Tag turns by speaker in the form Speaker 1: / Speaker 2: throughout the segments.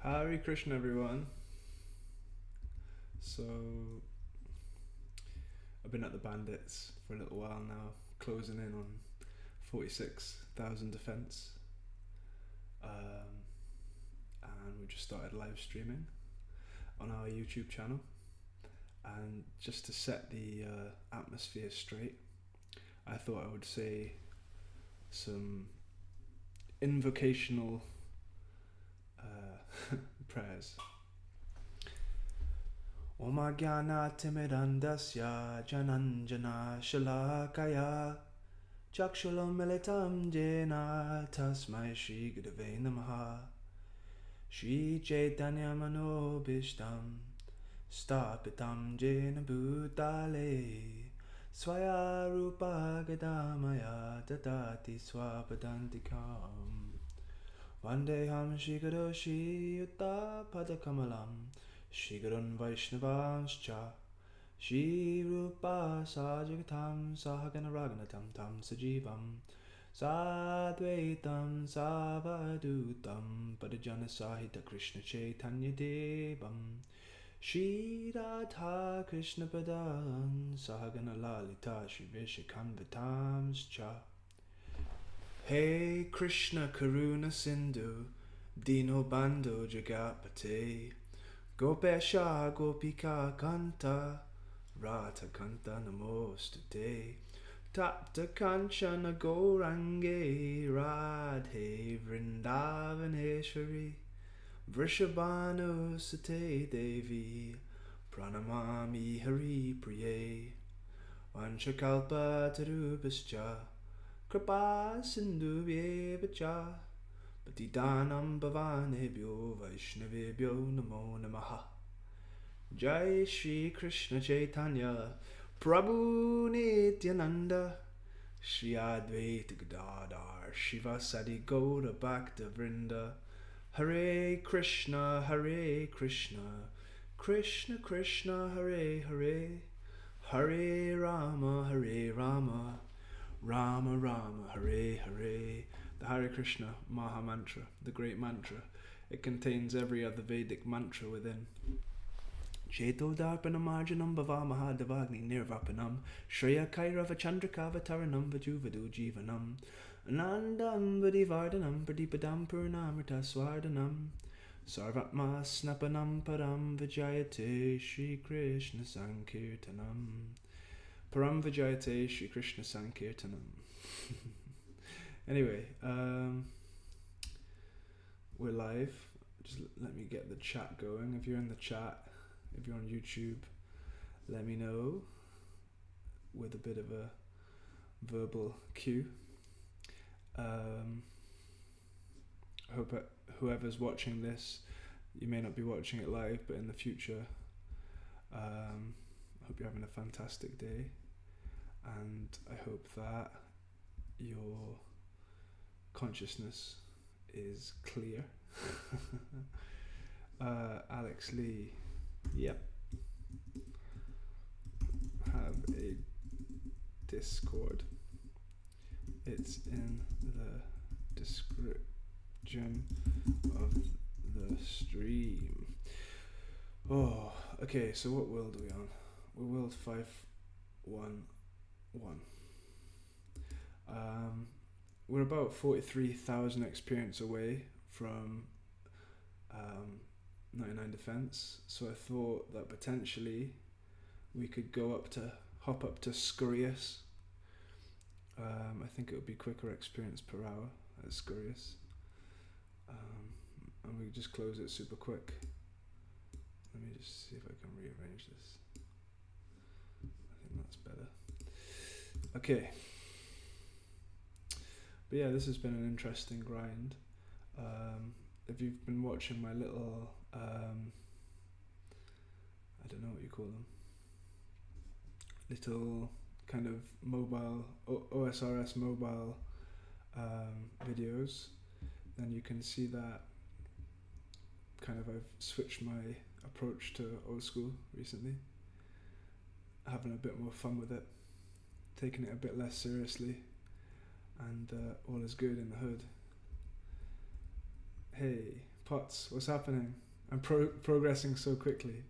Speaker 1: Hare Krishna, everyone. So, I've been at the bandits for a little while now, closing in on 46,000 defense. And we just started live streaming on our YouTube channel. And just to set the atmosphere straight, I thought I would say some invocational prayers. Om Jnana Timirandasya Jananjana Shalakaya Chakshulam Militam Jena Tasmai Shri Gurave Namaha Shri Chaitanya Manobishtam Stapitam Jena Bhutale Swaya Rupa Gadamaya Tatati Swapadantikam Vandeham Shri Guru Shri Yuta Padakamalam Shri Gurun Vaishnavascha Shri Rupa Sajagatam Sahagana Raganatam Tam Sajivam Sadvaitam Savadutam Padajana Sahita Krishna Chaitanya Devam Shri Radha Krishna Padan Sahagana Lalita Shri Vishakanvatamscha Hey Krishna Karuna Sindhu Dino Bando Jagapate Gopesha Gopika Kanta Rata Kanta Namostute Tapta Kanchana Gourange Radhe Vrindavaneshwari Vrishabhanu Sate Devi Pranamami Hari Priye Vanchakalpa Tarubhascha Kripa Sindhu Vyevacha Patidanam Bhavanebhyo Vaishnavebhyo Namo Namaha Jai Shri Krishna Chaitanya Prabhu Nityananda Shri Advaita Gadadhar Shiva Sadi Gaura Bhakta Vrinda Hare Krishna Krishna Krishna Hare Hare Hare Rama Rama Rama Hare Hare. The Hare Krishna Maha Mantra, the great mantra. It contains every other Vedic mantra within. Cheto Darpanam Arjanam Bhavamaha Devagni Nirvapanam Shreya Kairava Chandrakavataranam Vajuvadu Jivanam Anandam Vadivardhanam Pradipadam Purnamrita Swardanam Sarvatma Snapanam Param Vijayate Shri Krishna Sankirtanam Param Vijayate Shri Krishna Sankirtanam. Anyway, we're live. Just let me get the chat going. If you're in the chat, if you're on YouTube, let me know with a bit of a verbal cue. I hope whoever's watching this, you may not be watching it live, but in the future, I hope you're having a fantastic day, and I hope that your consciousness is clear. Alex Lee, yep. Have a Discord. It's in the description of the stream. Oh, okay, so what world are we on? We're world 511. We're about 43,000 experience away from 99 defense, so I thought that potentially we could hop up to Scurious. I think it would be quicker experience per hour at Scurious, and we just close it super quick. Let me just see if I can rearrange this. I think that's better. Okay. But yeah, this has been an interesting grind. If you've been watching my little, I don't know what you call them, little kind of mobile, OSRS mobile videos, then you can see that kind of I've switched my approach to old school recently, having a bit more fun with it, taking it a bit less seriously, and all is good in the hood. Hey, Pots, what's happening? I'm progressing so quickly.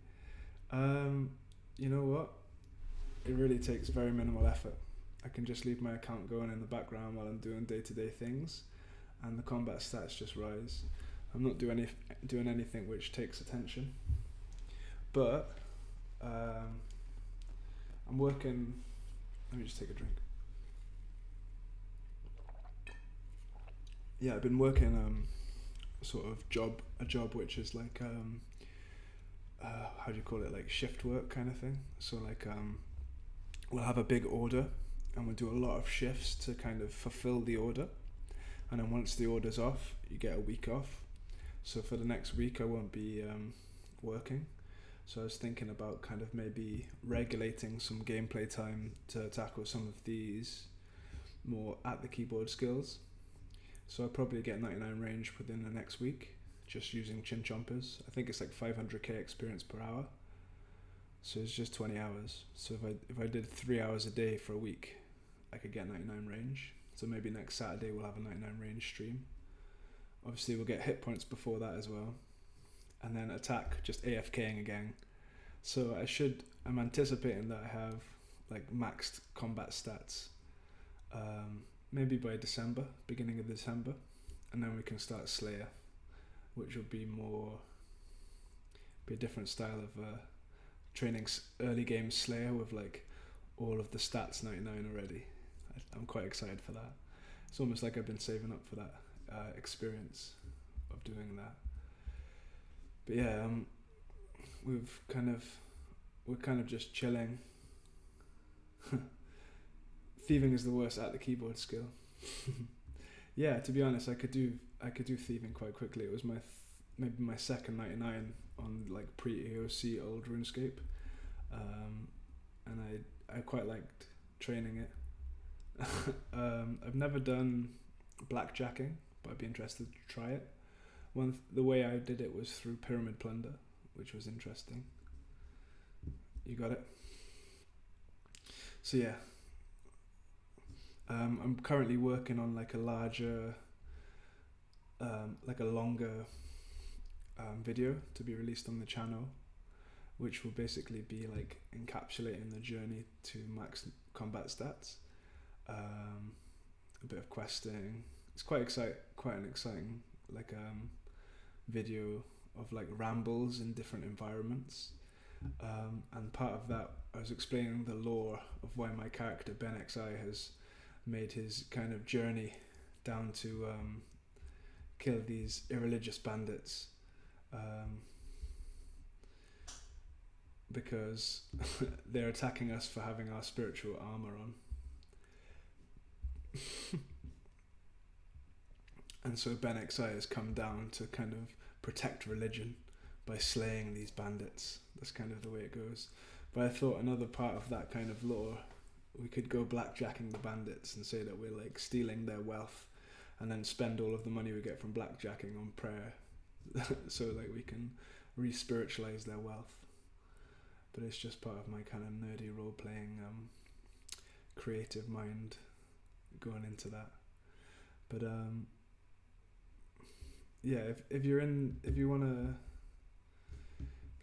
Speaker 1: You know what? It really takes very minimal effort. I can just leave my account going in the background while I'm doing day-to-day things, and the combat stats just rise. I'm not doing anything which takes attention, but I'm working. Let me just take a drink. Yeah, I've been working sort of a job which is like how do you call it, like shift work kind of thing. So like we'll have a big order and we'll do a lot of shifts to kind of fulfill the order, and then once the order's off you get a week off. So for the next week I won't be working, so I was thinking about kind of maybe regulating some gameplay time to tackle some of these more at the keyboard skills. So I'll probably get 99 range within the next week, just using chin chompers. I think it's like 500k experience per hour. So it's just 20 hours. So if I did 3 hours a day for a week, I could get 99 range. So maybe next Saturday we'll have a 99 range stream. Obviously we'll get hit points before that as well. And then attack, just AFKing again. So I'm anticipating that I have like maxed combat stats. Maybe by December, beginning of December, and then we can start Slayer, which will be a different style of training early game Slayer with like all of the stats 99 already. I'm quite excited for that. It's almost like I've been saving up for that experience of doing that. But yeah, we're kind of just chilling. Thieving is the worst at the keyboard skill. Yeah, to be honest, I could do thieving quite quickly. It was maybe my second 99 on like pre-AOC old RuneScape, and I quite liked training it. I've never done blackjacking, but I'd be interested to try it. The way I did it was through Pyramid Plunder, which was interesting. You got it? So yeah. I'm currently working on like a larger, like a longer video to be released on the channel, which will basically be like encapsulating the journey to max combat stats, a bit of questing. It's quite an exciting like video of like rambles in different environments, and part of that I was explaining the lore of why my character Ben XI has made his kind of journey down to kill these irreligious bandits, because they're attacking us for having our spiritual armor on. And so Ben XI has come down to kind of protect religion by slaying these bandits. That's kind of the way it goes. But I thought another part of that kind of lore, we could go blackjacking the bandits and say that we're like stealing their wealth and then spend all of the money we get from blackjacking on prayer so like we can re-spiritualize their wealth. But it's just part of my kind of nerdy role-playing creative mind going into that. But yeah, if you want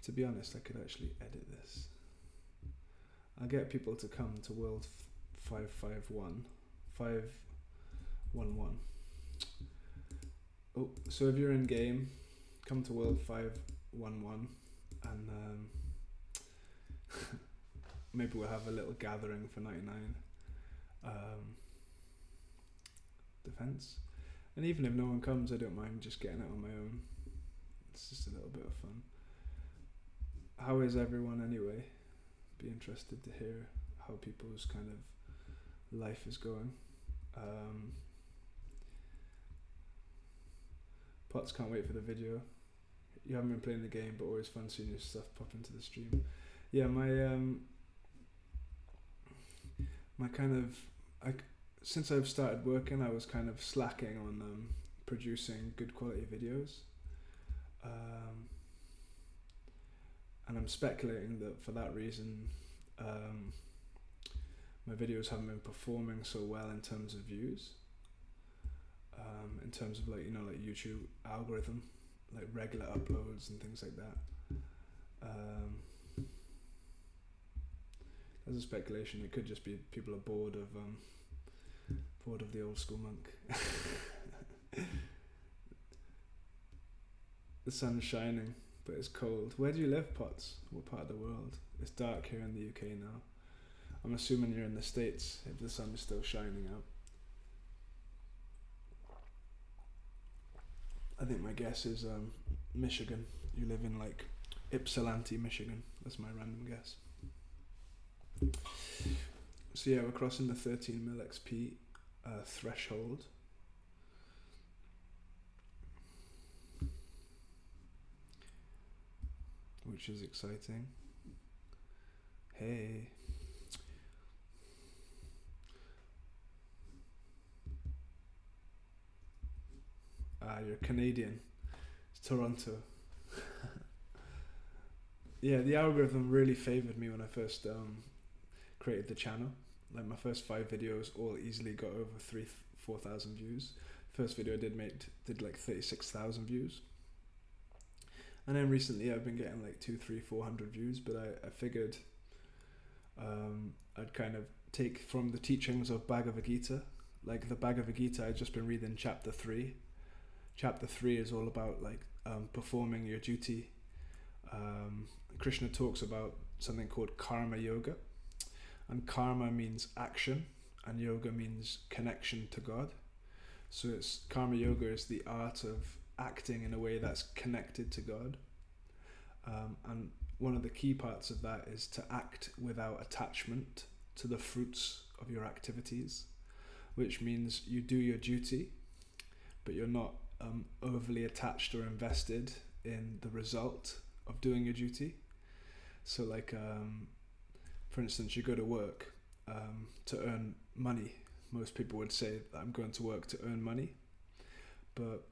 Speaker 1: to be honest, I could actually edit this. I'll get people to come to World 511. Oh, so if you're in game, come to World 511, and maybe we'll have a little gathering for 99 defense. And even if no one comes, I don't mind just getting it on my own. It's just a little bit of fun. How is everyone anyway? Be interested to hear how people's kind of life is going. Pots, can't wait for the video. You haven't been playing the game, but always fun seeing your stuff pop into the stream. Yeah, my kind of, since I've started working, I was kind of slacking on producing good quality videos, and I'm speculating that for that reason my videos haven't been performing so well in terms of views, in terms of like, you know, like YouTube algorithm. like regular uploads and things like that. There's a speculation it could just be people are bored of the old school monk. The sun's shining, but it's cold. Where do you live, Potts? What part of the world? It's dark here in the UK now. I'm assuming you're in the States if the sun is still shining out. I think my guess is Michigan. You live in like Ypsilanti, Michigan. That's my random guess. So yeah, we're crossing the 13 mil XP threshold. Which is exciting. Hey. You're Canadian. It's Toronto. Yeah, the algorithm really favoured me when I first created the channel. Like my first 5 videos all easily got over 4,000 views. First video I did like 36,000 views. And then recently I've been getting like 200, 300, 400 views, but I figured I'd kind of take from the teachings of Bhagavad Gita. Like the Bhagavad Gita, I'd just been reading chapter 3. Chapter 3 is all about like performing your duty. Krishna talks about something called karma yoga, and karma means action and yoga means connection to God. So it's karma yoga is the art of acting in a way that's connected to God, and one of the key parts of that is to act without attachment to the fruits of your activities, which means you do your duty but you're not overly attached or invested in the result of doing your duty. So like for instance, you go to work to earn money. Most people would say that I'm going to work to earn money, but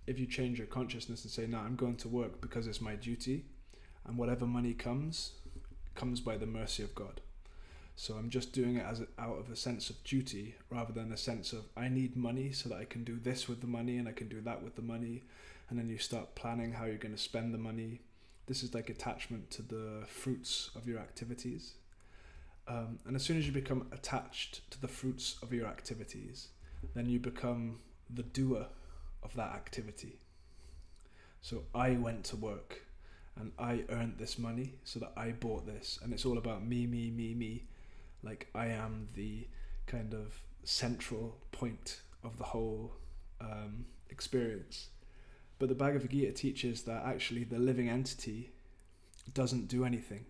Speaker 1: if you change your consciousness and say, no, I'm going to work because it's my duty, and whatever money comes by the mercy of God. So I'm just doing it out of a sense of duty rather than a sense of I need money so that I can do this with the money and I can do that with the money. And then you start planning how you're going to spend the money. This is like attachment to the fruits of your activities. And as soon as you become attached to the fruits of your activities, then you become the doer of that activity. So I went to work and I earned this money so that I bought this, and it's all about me. Like I am the kind of central point of the whole experience. But the Bhagavad Gita teaches that actually the living entity doesn't do anything.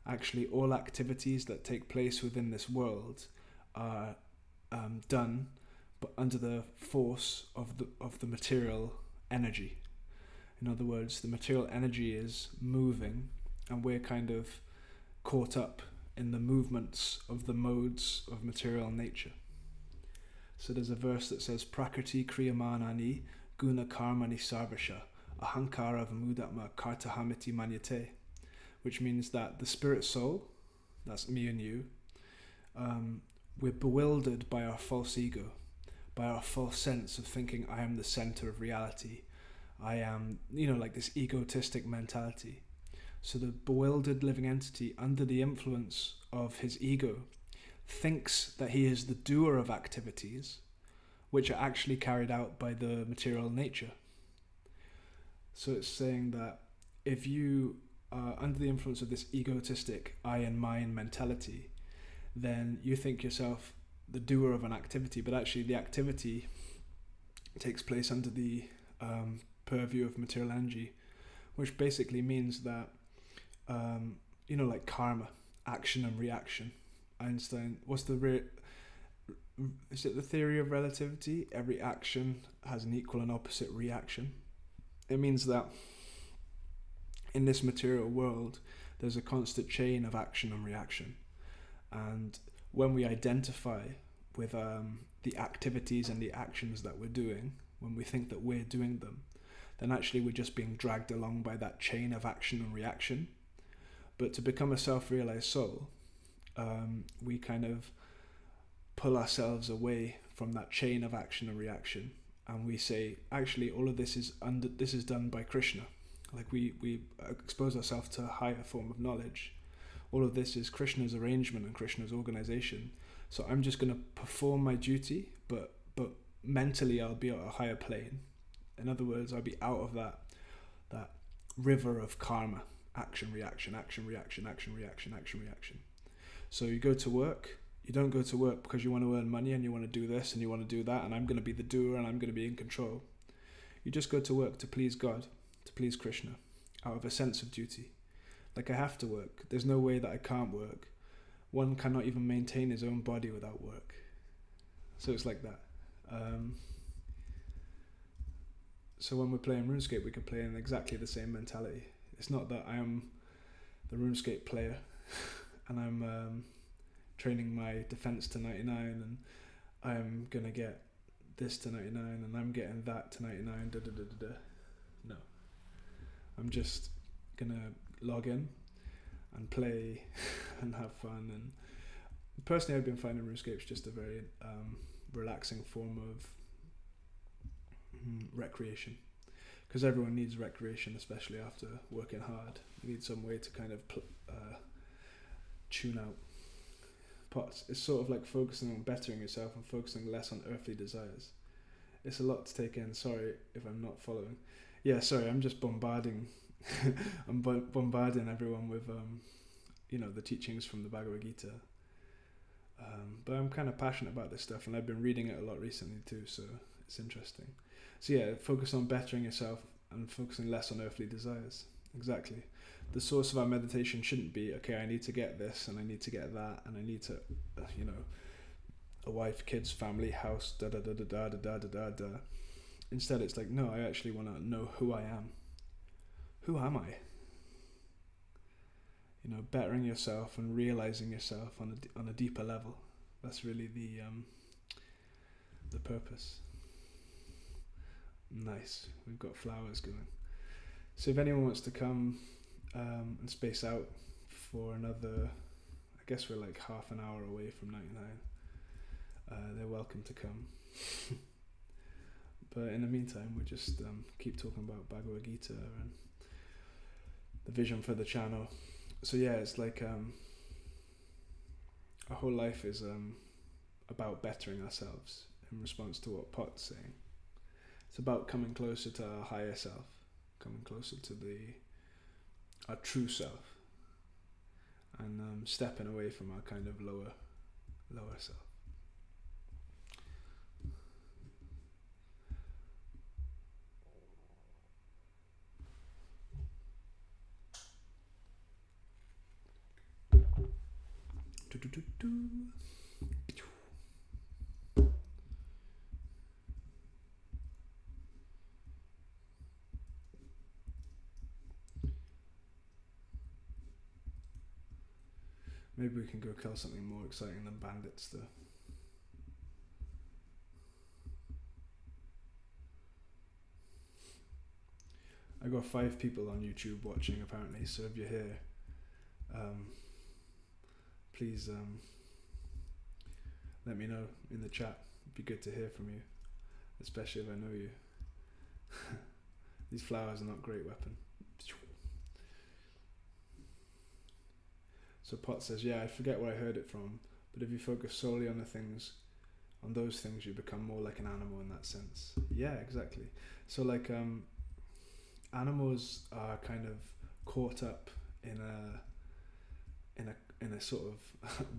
Speaker 1: Actually, all activities that take place within this world are done but under the force of the material energy. In other words, the material energy is moving and we're kind of caught up in the movements of the modes of material nature. So there's a verse that says Prakriti kriyamanani guna karmani sarvasha ahankara vamudatma kartahamiti manyate, which means that the spirit soul, that's me and you, we're bewildered by our false ego, by our false sense of thinking I am the center of reality. I am, like this egotistic mentality. So the bewildered living entity, under the influence of his ego, thinks that he is the doer of activities which are actually carried out by the material nature. So it's saying that if you are under the influence of this egotistic I and mine mentality, then you think yourself the doer of an activity, but actually the activity takes place under the purview of material energy, which basically means that like karma, action and reaction. Einstein, is it the theory of relativity? Every action has an equal and opposite reaction. It means that in this material world, there's a constant chain of action and reaction. And when we identify with the activities and the actions that we're doing, when we think that we're doing them, then actually we're just being dragged along by that chain of action and reaction. But to become a self-realized soul, we kind of pull ourselves away from that chain of action and reaction, and we say, actually, all of this is done by Krishna. Like we expose ourselves to a higher form of knowledge. All of this is Krishna's arrangement and Krishna's organization. So I'm just going to perform my duty, but mentally I'll be at a higher plane. In other words, I'll be out of that river of karma, action, reaction, action, reaction, action, reaction, action, reaction. So you go to work. You don't go to work because you want to earn money and you want to do this and you want to do that and I'm going to be the doer and I'm going to be in control. You just go to work to please God, to please Krishna, out of a sense of duty. Like, I have to work. There's no way that I can't work. One cannot even maintain his own body without work. So it's like that. So when we're playing RuneScape, we can play in exactly the same mentality. It's not that I am the RuneScape player and I'm training my defense to 99 and I'm gonna get this to 99 and I'm getting that to 99, da da da da da. No. I'm just gonna log in and play and have fun. And personally, I've been finding RuneScape's just a very relaxing form of recreation, because everyone needs recreation, especially after working hard. You need some way to kind of tune out. But it's sort of like focusing on bettering yourself and focusing less on earthly desires. It's a lot to take in. Sorry if I'm not following. Yeah, sorry, I'm just bombarding everyone with the teachings from the Bhagavad Gita. But I'm kind of passionate about this stuff, and I've been reading it a lot recently too, so it's interesting. So yeah, focus on bettering yourself and focusing less on earthly desires. Exactly. The source of our meditation shouldn't be, okay, I need to get this and I need to get that and I need to, a wife, kids, family, house, da da da da da da da da da. Instead, it's like, no, I actually want to know who I am. Who am I? Bettering yourself and realizing yourself on a deeper level. That's really the purpose. Nice. We've got flowers going. So if anyone wants to come and space out for another, I guess we're like half an hour away from 99. They're welcome to come. But in the meantime, we just keep talking about Bhagavad Gita and the vision for the channel. So yeah, it's like our whole life is about bettering ourselves in response to what Pot's saying. It's about coming closer to our higher self, coming closer to our true self, and stepping away from our kind of lower self. Maybe we can go kill something more exciting than bandits, though. I got 5 people on YouTube watching apparently, so if you're here, please let me know in the chat. It'd be good to hear from you, especially if I know you. These flowers are not a great weapon. So Pot says, yeah, I forget where I heard it from, but if you focus solely on those things, you become more like an animal in that sense. Yeah, exactly. So like animals are kind of caught up in a sort of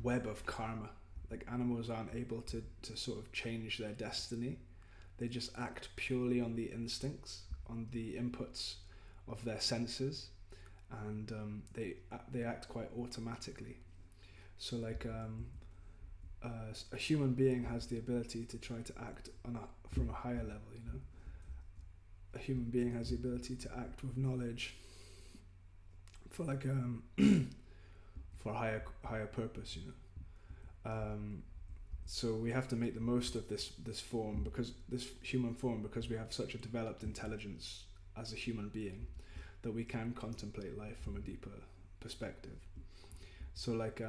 Speaker 1: web of karma. Like animals aren't able to sort of change their destiny. They just act purely on the instincts, on the inputs of their senses, and they act quite automatically. So like a human being has the ability to try to act from a higher level. A human being has the ability to act with knowledge for like for a higher purpose. So we have to make the most of this form, because this human form, because we have such a developed intelligence as a human being, that we can contemplate life from a deeper perspective. So like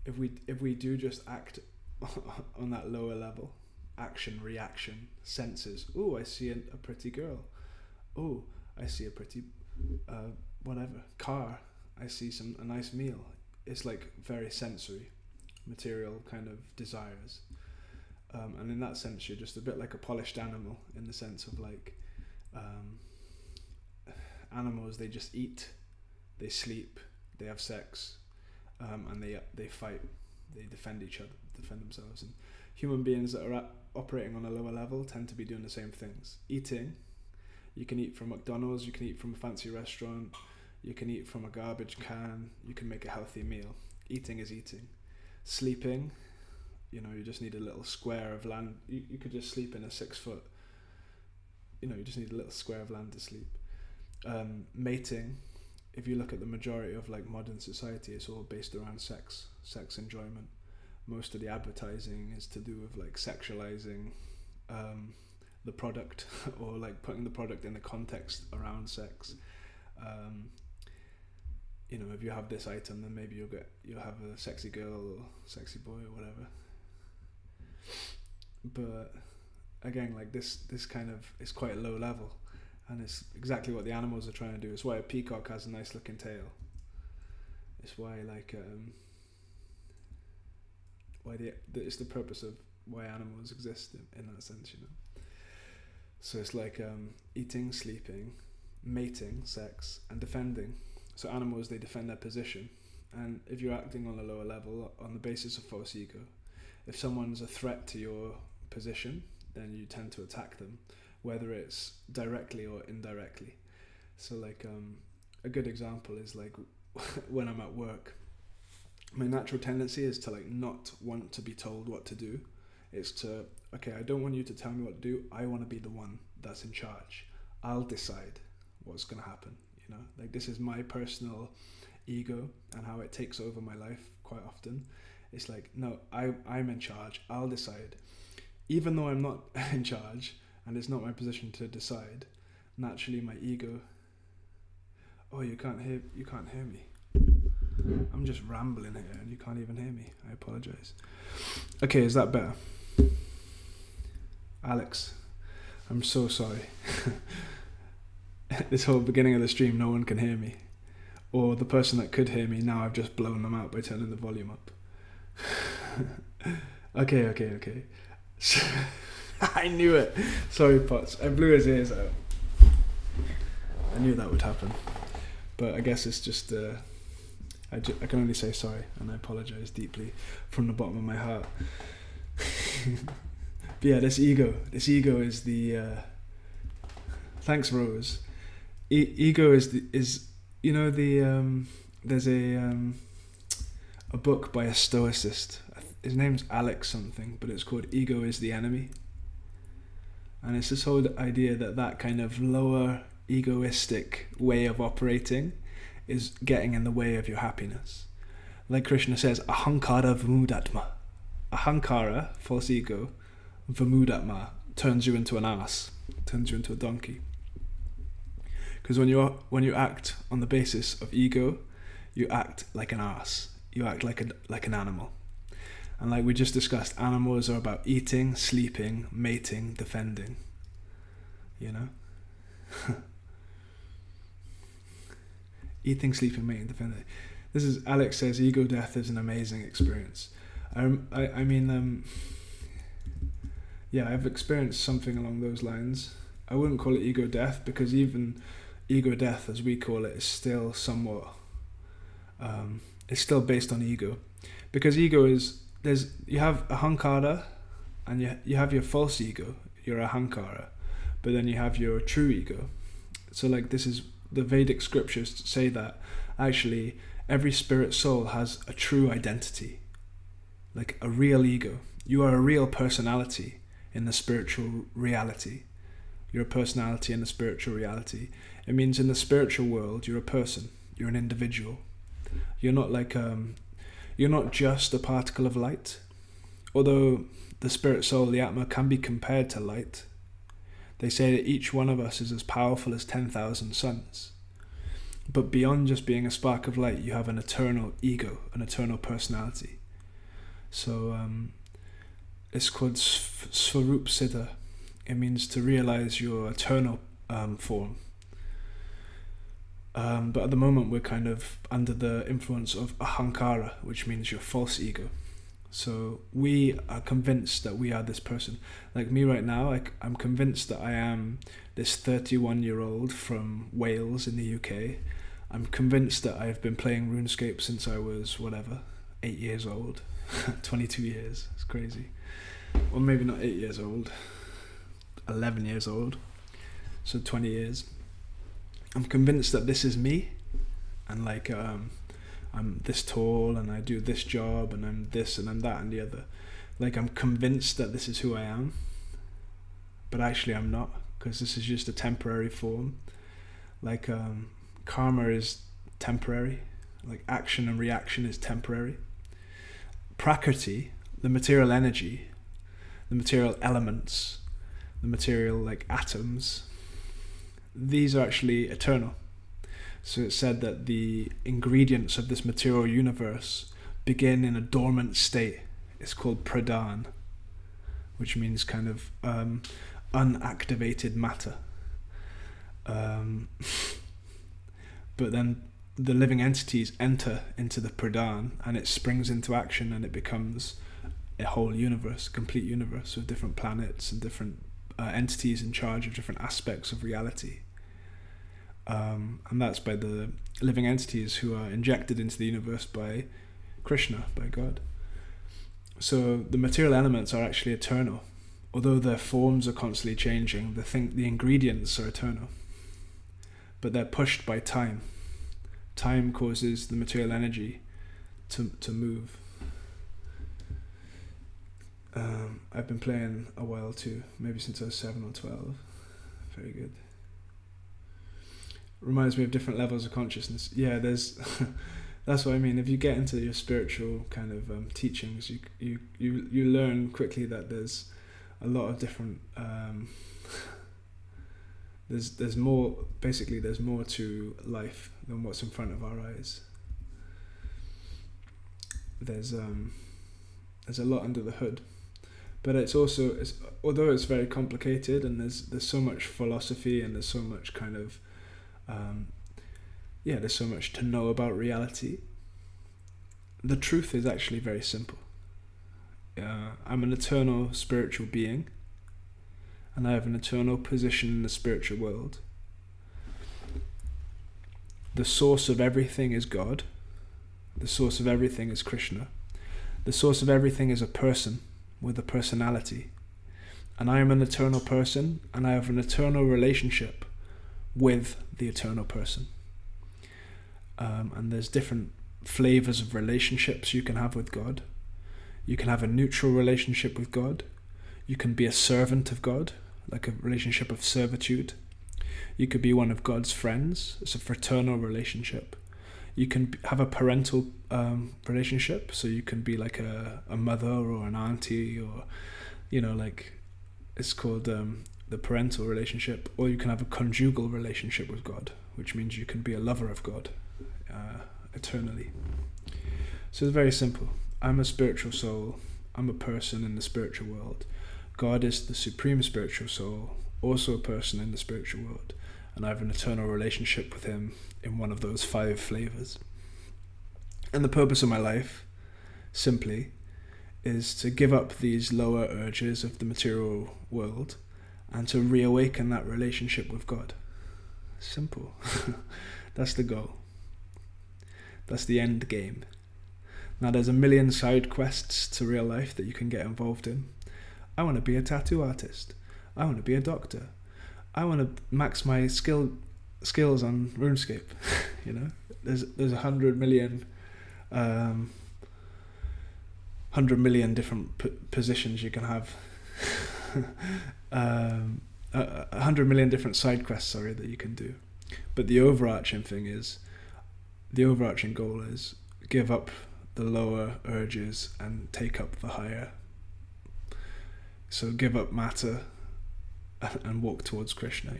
Speaker 1: if we do just act on that lower level, action, reaction, senses. Oh, I see a pretty girl. Oh, I see a pretty whatever car. I see a nice meal. It's like very sensory, material kind of desires. And in that sense, you're just a bit like a polished animal, in the sense of like animals, they just eat, they sleep, they have sex, and they fight, they defend themselves. And human beings that are operating on a lower level tend to be doing the same things. Eating, you can eat from McDonald's, you can eat from a fancy restaurant, you can eat from a garbage can, you can make a healthy meal. Eating is eating. Sleeping, you just need a little square of land. You could just sleep in a 6 foot, you just need a little square of land to sleep. Mating, if you look at the majority of like modern society, it's all based around sex enjoyment. Most of the advertising is to do with like sexualizing the product or like putting the product in the context around sex. If you have this item, then maybe you'll have a sexy girl or sexy boy or whatever. But again, like this kind of is quite low level, and it's exactly what the animals are trying to do. It's why a peacock has a nice looking tail. It's why it's the purpose of why animals exist in that sense, So it's like eating, sleeping, mating, sex, and defending. So animals, they defend their position, and if you're acting on a lower level on the basis of false ego, if someone's a threat to your position, then you tend to attack them, whether it's directly or indirectly. So like a good example is like when I'm at work, my natural tendency is to like not want to be told what to do. It's to, okay, I don't want you to tell me what to do. I want to be the one that's in charge. I'll decide what's going to happen. Like this is my personal ego and how it takes over my life quite often. It's like, no, I'm in charge. I'll decide. Even though I'm not in charge and it's not my position to decide, naturally my ego, oh, you can't hear me. I'm just rambling here and you can't even hear me. I apologize. Okay, is that better? Alex, I'm so sorry. This whole beginning of the stream, no one can hear me. Or the person that could hear me, now I've just blown them out by turning the volume up. Okay. I knew it. Sorry, Potts. I blew his ears out. I knew that would happen. But I guess it's just... I can only say sorry, and I apologize deeply from the bottom of my heart. But yeah, this ego is the... Thanks, Rose. Ego is there's a book by a stoicist. His name's Alex something, but it's called Ego is the Enemy. And it's this whole idea that kind of lower egoistic way of operating is getting in the way of your happiness. Like Krishna says, ahankara vimudatma. Ahankara, false ego, vimudatma, turns you into an ass, turns you into a donkey. Because when you act on the basis of ego, you act like an ass. You act like an animal. And like we just discussed, animals are about eating, sleeping, mating, defending. Eating, sleeping, mating, defending. This is, Alex says, ego death is an amazing experience. I've experienced something along those lines. I wouldn't call it ego death, because even ego death, as we call it, is still somewhat, it's still based on ego. Because ego is, you have ahankara, and you have your false ego, your ahankara, but then you have your true ego. So like this is, the Vedic scriptures say that actually every spirit soul has a true identity, like a real ego. You are a real personality in the spiritual reality. You're a personality in the spiritual reality. It means in the spiritual world, you're a person. You're an individual. You're not like you're not just a particle of light. Although the spirit soul, the Atma, can be compared to light. They say that each one of us is as powerful as 10,000 suns. But beyond just being a spark of light, you have an eternal ego, an eternal personality. So It's called Svarup Siddha. It means to realize your eternal form. But at the moment we're kind of under the influence of ahankara, which means your false ego. So we are convinced that we are this person. Like me right now, I'm convinced that I am this 31-year-old from Wales in the UK. I'm convinced that I've been playing RuneScape since I was, 8 years old. 22 years. It's crazy. Or maybe not 8 years old. 11 years old. So 20 years. I'm convinced that this is me. And I'm this tall and I do this job and I'm this and I'm that and the other. I'm convinced that this is who I am, but actually I'm not, because this is just a temporary form. Karma is temporary, action and reaction is temporary. Prakriti, the material energy, the material elements, the material atoms, these are actually eternal. So it's said that the ingredients of this material universe begin in a dormant state. It's called pradhan, which means kind of unactivated matter. But then the living entities enter into the pradhan and it springs into action and it becomes a whole universe, a complete universe with different planets and different entities in charge of different aspects of reality. And that's by the living entities who are injected into the universe by Krishna, by God. So the material elements are actually eternal. Although their forms are constantly changing, the ingredients are eternal. But they're pushed by time. Time causes the material energy to move. I've been playing a while too, maybe since I was 7 or 12. Very good. Reminds me of different levels of consciousness. Yeah, there's that's what I mean. If you get into your spiritual kind of teachings, you learn quickly that there's a lot of different there's more, basically there's more to life than what's in front of our eyes. There's a lot under the hood. But it's also, although it's very complicated and there's so much philosophy and there's so much kind of there's so much to know about reality, the truth is actually very simple. I'm an eternal spiritual being and I have an eternal position in the spiritual world. The source of everything is God. The source of everything is Krishna. The source of everything is a person with a personality. And I am an eternal person and I have an eternal relationship with the eternal person. And there's different flavors of relationships you can have with God. You can have a neutral relationship with God. You can be a servant of God, like a relationship of servitude. You could be one of God's friends. It's a fraternal relationship. You can have a parental relationship, so you can be like a mother or an auntie, or it's called the parental relationship. Or you can have a conjugal relationship with God, which means you can be a lover of God eternally. So it's very simple. I'm a spiritual soul. I'm a person in the spiritual world. God is the supreme spiritual soul, also a person in the spiritual world, and I have an eternal relationship with him in one of those 5 flavors. And the purpose of my life, simply, is to give up these lower urges of the material world and to reawaken that relationship with God. Simple. That's the goal. That's the end game. Now there's a million side quests to real life that you can get involved in. I want to be a tattoo artist. I want to be a doctor. I want to max my skills on RuneScape. There's 100 million different positions you can have. 100 million different side quests, that you can do. But the overarching goal is give up the lower urges and take up the higher. So give up matter and walk towards Krishna.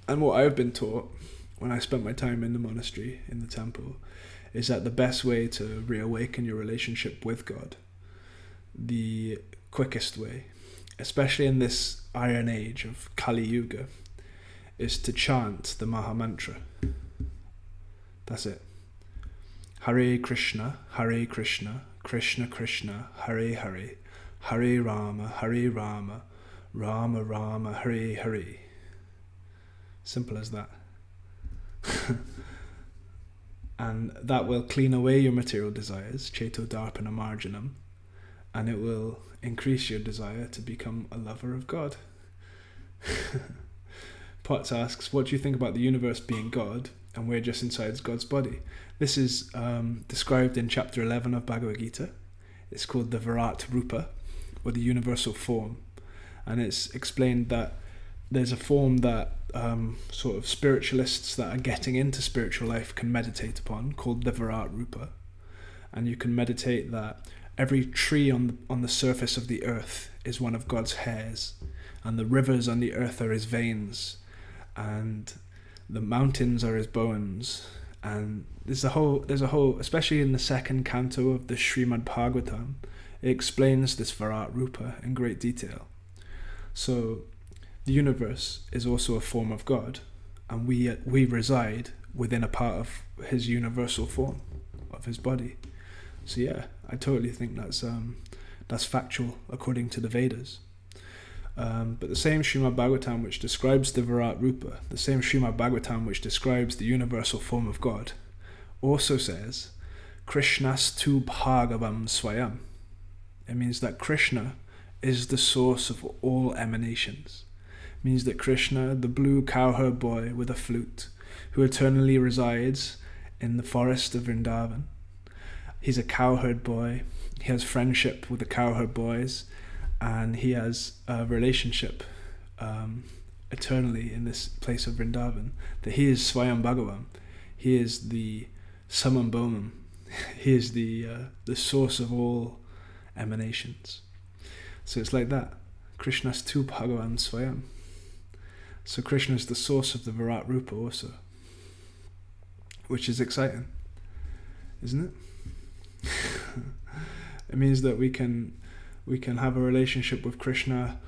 Speaker 1: And what I've been taught when I spent my time in the monastery, in the temple, is that the best way to reawaken your relationship with God, the quickest way, especially in this Iron Age of Kali Yuga, is to chant the Maha Mantra. That's it. Hare Krishna, Krishna Krishna, Hare Hare, Hare Rama, Rama Rama, Hare Hare. Simple as that. And that will clean away your material desires, Cheto Darpana Marjanam, and it will increase your desire to become a lover of God. Potts asks, what do you think about the universe being God and we're just inside God's body? This is described in chapter 11 of Bhagavad Gita. It's called the Virat Rupa, or the universal form. And it's explained that there's a form that sort of spiritualists that are getting into spiritual life can meditate upon, called the Virat Rupa. And you can meditate that every tree on the surface of the earth is one of God's hairs, and the rivers on the earth are his veins, and the mountains are his bones. And there's a whole, especially in the second canto of the Srimad Bhagavatam, it explains this Virat Rupa in great detail. So the universe is also a form of God, and we reside within a part of his universal form, of his body. So yeah, I totally think that's factual according to the Vedas. But the same Srimad Bhagavatam which describes the Virat Rupa, the same Srimad Bhagavatam which describes the universal form of God, also says, Krishnas tu bhagavam swayam. It means that Krishna is the source of all emanations. It means that Krishna, the blue cowherd boy with a flute, who eternally resides in the forest of Vrindavan, he's a cowherd boy, he has friendship with the cowherd boys, and he has a relationship eternally in this place of Vrindavan, that he is Swayam Bhagavan. He is the Samam Bomam. He is the source of all emanations. So it's like that. Krishna's tu Bhagavan Swayam. So Krishna is the source of the Virat Rupa also, which is exciting, isn't it? It means that we can have a relationship with Krishna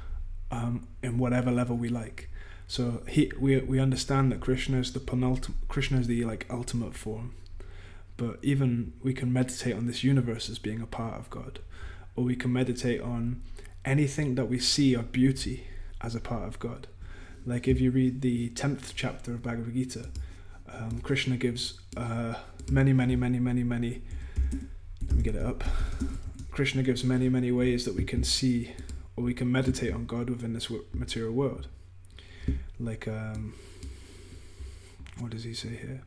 Speaker 1: in whatever level we like. So we understand that Krishna is the like ultimate form, but even we can meditate on this universe as being a part of God, or we can meditate on anything that we see of beauty as a part of God. Like if you read the 10th chapter of Bhagavad Gita, Krishna gives many. Let me get it up. Krishna gives many ways that we can see or we can meditate on God within this material world. Like, what does he say here?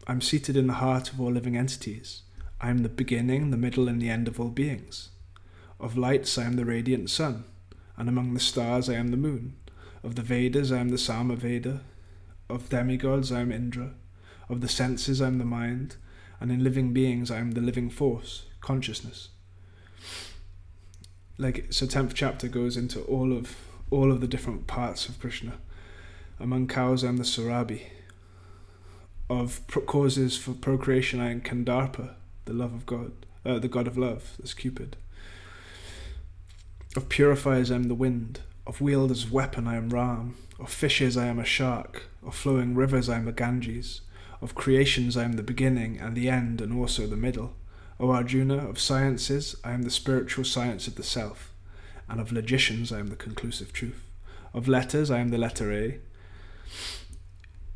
Speaker 1: I'm seated in the heart of all living entities. I am the beginning, the middle, and the end of all beings. Of lights I am the radiant sun, and among the stars I am the moon. Of the Vedas I am the Sama Veda. Of demigods I am Indra. Of the senses I am the mind. And in living beings I am the living force, consciousness. Like, so 10th chapter goes into all of the different parts of Krishna. Among cows I am the Surabhi. Of causes for procreation I am Kandarpa, the love of God, the god of love, that's Cupid. Of purifiers I am the wind. Of wielder's weapon I am Ram. Of fishes I am a shark. Of flowing rivers I am the Ganges. Of creations I am the beginning and the end and also the middle. O Arjuna, of sciences I am the spiritual science of the self. And of logicians I am the conclusive truth. Of letters I am the letter A.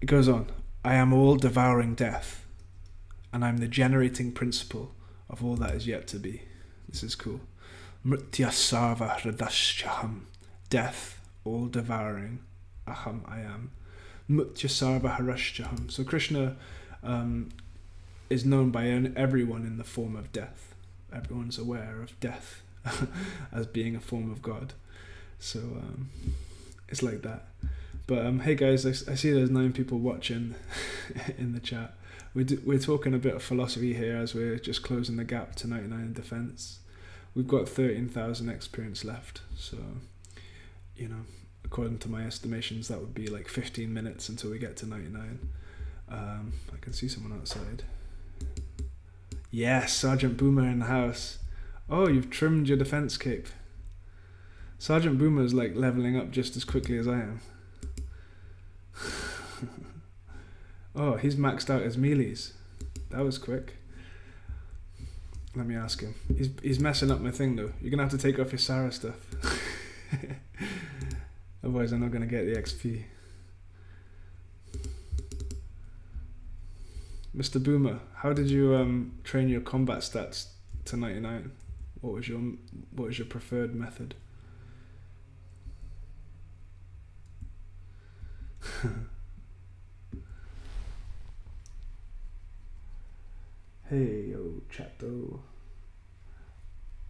Speaker 1: It goes on. I am all devouring death, and I am the generating principle of all that is yet to be. This is cool. Mritya sarva hridashchaham. Death, all devouring. Aham, I am. Mritya sarva harashchaham. So Krishna is known by everyone in the form of death. Everyone's aware of death as being a form of God. So it's like that. But hey guys, I see there's 9 people watching in the chat. We're talking a bit of philosophy here as we're just closing the gap to 99 in defense. We've got 13,000 experience left, so according to my estimations, that would be like 15 minutes until we get to 99. I can see someone outside. Yes, Sergeant Boomer in the house. Oh, you've trimmed your defense cape. Sergeant Boomer's like leveling up just as quickly as I am. Oh, he's maxed out his melees. That was quick. Let me ask him. He's messing up my thing though. You're gonna have to take off your Sarah stuff. Otherwise I'm not gonna get the XP. Mr. Boomer, how did you train your combat stats to 99? What was your preferred method? Hey yo chato.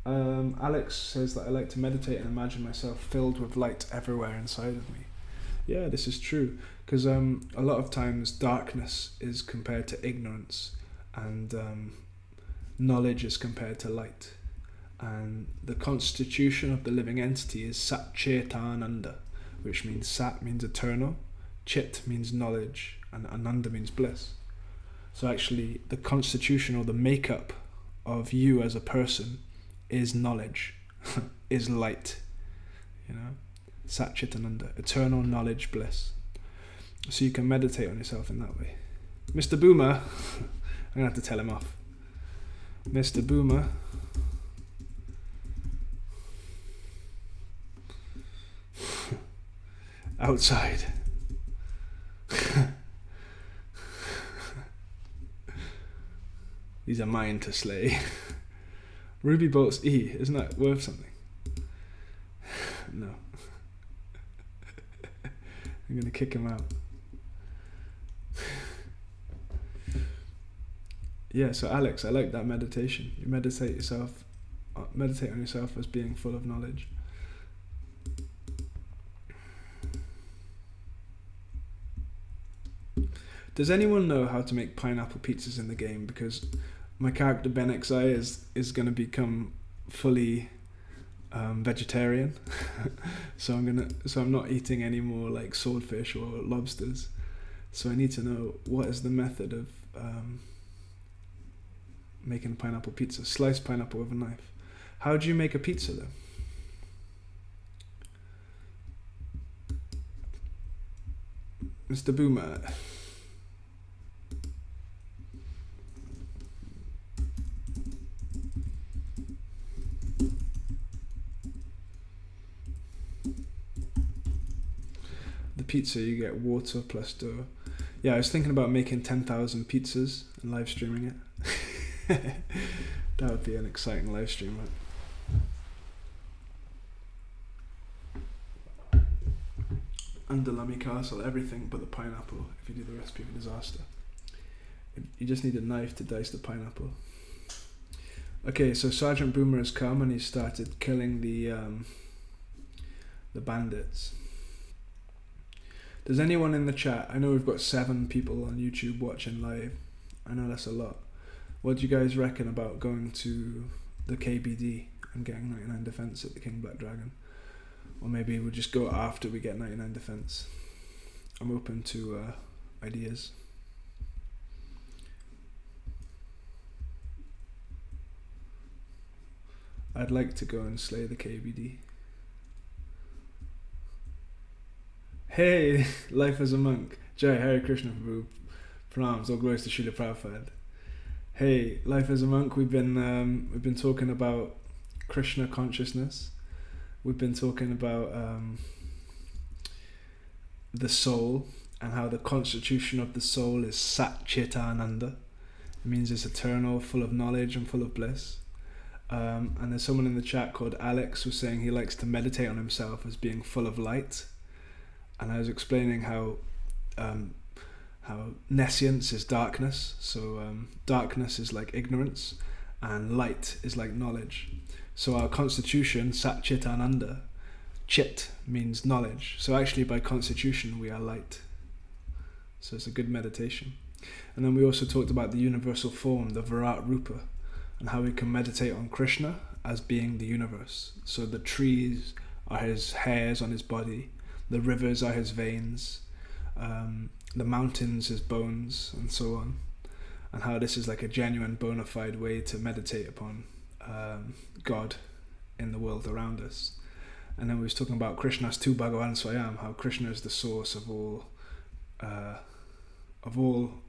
Speaker 1: Alex says that I like to meditate and imagine myself filled with light everywhere inside of me. Yeah, this is true, because a lot of times darkness is compared to ignorance, and knowledge is compared to light. And the constitution of the living entity is Sat Chetananda, which means Sat means eternal, Chit means knowledge, and Ananda means bliss. So actually the constitution or the makeup of you as a person is knowledge, is light, you know, Sat Chit Ananda, eternal knowledge, bliss. So you can meditate on yourself in that way. Mr. Boomer, I'm going to have to tell him off. Mr. Boomer, outside. These are mine to slay. Ruby bolts E, isn't that worth something? No. I'm gonna kick him out. Yeah, so Alex, I like that meditation. You meditate on yourself as being full of knowledge. Does anyone know how to make pineapple pizzas in the game? Because my character Ben XI is going to become fully vegetarian, so I'm not eating any more like swordfish or lobsters. So I need to know what is the method of making a pineapple pizza. Slice pineapple with a knife. How do you make a pizza though? Mr. Boomer. The pizza, you get water plus dough. Yeah, I was thinking about making 10,000 pizzas and live streaming it. That would be an exciting live stream, right? Under Lummy Castle, everything but the pineapple, if you do the recipe of disaster. You just need a knife to dice the pineapple. Okay, so Sergeant Boomer has come and he started killing the bandits. Does anyone in the chat, I know we've got 7 people on YouTube watching live. I know that's a lot. What do you guys reckon about going to the KBD and getting 99 defense at the King Black Dragon? Or maybe we'll just go after we get 99 defense. I'm open to ideas. I'd like to go and slay the KBD. Hey, life as a monk. Jai, Hare Krishna, Prabhu. Pranams, all glories to Srila Prabhupada. Hey, life as a monk. We've been talking about Krishna consciousness. We've been talking about the soul and how the constitution of the soul is Sat Chita Ananda. It means it's eternal, full of knowledge and full of bliss. And there's someone in the chat called Alex who's saying he likes to meditate on himself as being full of light. And I was explaining how nescience is darkness, so darkness is like ignorance, and light is like knowledge. So our constitution, Sat Chit Ananda, Chit means knowledge. So actually by constitution we are light. So it's a good meditation. And then we also talked about the universal form, the Virat Rupa, and how we can meditate on Krishna as being the universe. So the trees are his hairs on his body, the rivers are his veins, the mountains his bones, and so on. And how this is like a genuine bona fide way to meditate upon God in the world around us. And then we was talking about Krishna's tu Bhagavan Swayam, how Krishna is the source of all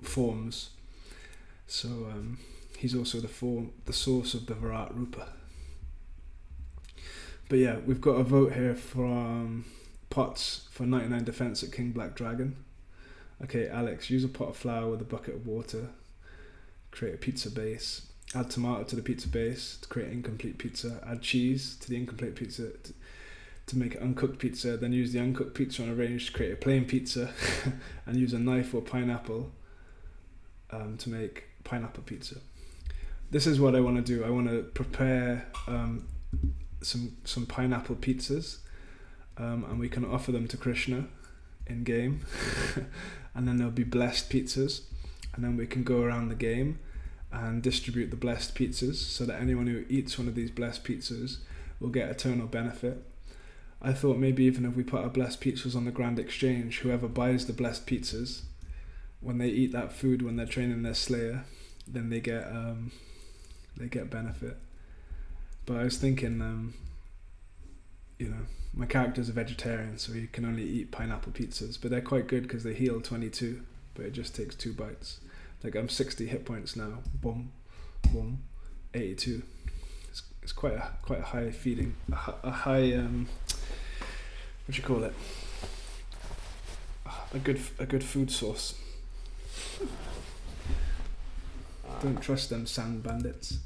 Speaker 1: forms. So he's also the source of the Virat Rupa. But yeah, we've got a vote here from Pots for 99 defense at King Black Dragon. Okay, Alex, use a pot of flour with a bucket of water. Create a pizza base. Add tomato to the pizza base to create incomplete pizza. Add cheese to the incomplete pizza to make an uncooked pizza. Then use the uncooked pizza on a range to create a plain pizza. And use a knife or pineapple to make pineapple pizza. This is what I want to do. I want to prepare some pineapple pizzas, and we can offer them to Krishna in game. And then there'll be blessed pizzas, and then we can go around the game and distribute the blessed pizzas so that anyone who eats one of these blessed pizzas will get eternal benefit. I thought maybe even if we put our blessed pizzas on the Grand Exchange, whoever buys the blessed pizzas, when they eat that food when they're training their slayer, then they get benefit. But I was thinking, my character's a vegetarian, so he can only eat pineapple pizzas, but they're quite good because they heal 22, but it just takes 2 bites. Like, I'm 60 hit points now. Boom, boom, 82. It's quite a high feeding, a high what do you call it? A good food source. Don't trust them sand bandits.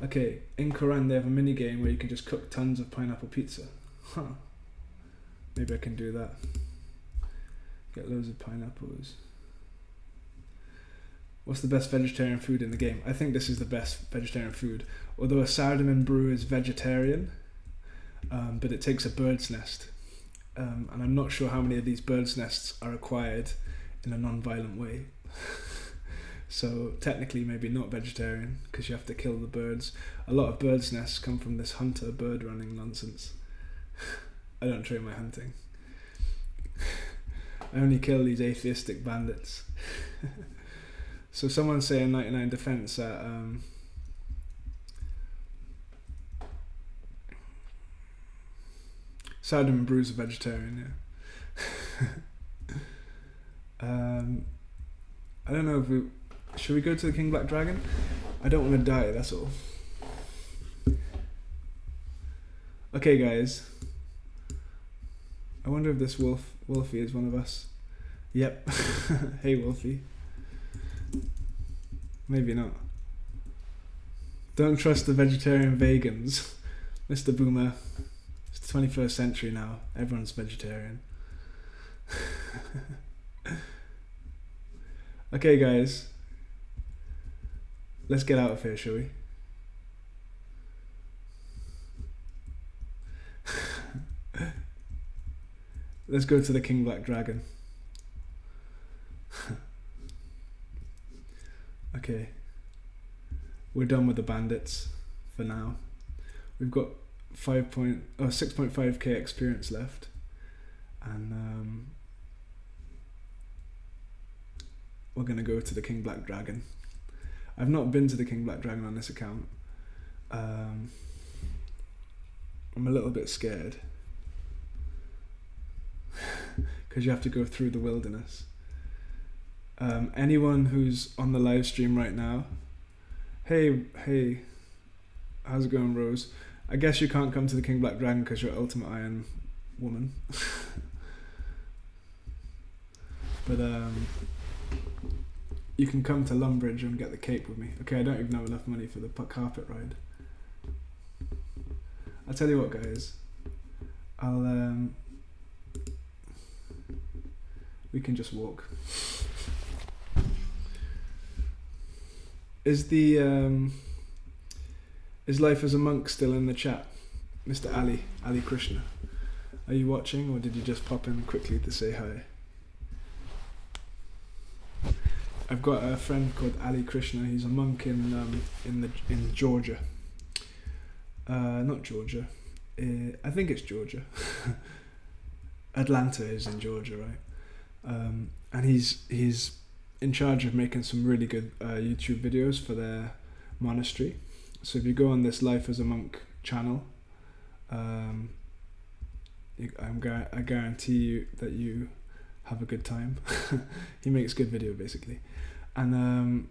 Speaker 1: Okay, in Quran they have a mini game where you can just cook tons of pineapple pizza. Maybe I can do that. Get loads of pineapples. What's the best vegetarian food in the game? I think this is the best vegetarian food. Although a Sardaman brew is vegetarian, but it takes a bird's nest. And I'm not sure how many of these bird's nests are acquired in a non-violent way. So technically maybe not vegetarian, because you have to kill the birds. A lot of bird's nests come from this hunter bird running nonsense. I don't train my hunting. I only kill these atheistic bandits. So someone's saying 99 defense at Sardaman Brew's a vegetarian, yeah. I don't know if should we go to the King Black Dragon? I don't want to die, that's all. Okay guys. I wonder if this Wolfie is one of us. Yep. Hey Wolfie. Maybe not. Don't trust the vegetarian vegans. Mr. Boomer. It's the 21st century now. Everyone's vegetarian. Okay guys. Let's get out of here, shall we? Let's go to the King Black Dragon. Okay. We're done with the bandits for now. We've got 6.5k experience left. And we're going to go to the King Black Dragon. I've not been to the King Black Dragon on this account. I'm a little bit scared. Because you have to go through the wilderness. Anyone who's on the live stream right now, hey, how's it going, Rose? I guess you can't come to the King Black Dragon because you're Ultimate Iron Woman. But you can come to Lumbridge and get the cape with me. Okay, I don't even have enough money for the carpet ride. I'll tell you what, guys. We can just walk. Is Life as a Monk still in the chat? Mr. Ali Krishna. Are you watching, or did you just pop in quickly to say hi? I've got a friend called Ali Krishna. He's a monk in Georgia. Not Georgia. I think it's Georgia. Atlanta is in Georgia, right? And he's in charge of making some really good YouTube videos for their monastery. So if you go on this Life as a Monk channel, I guarantee you that you have a good time. He makes good video basically, and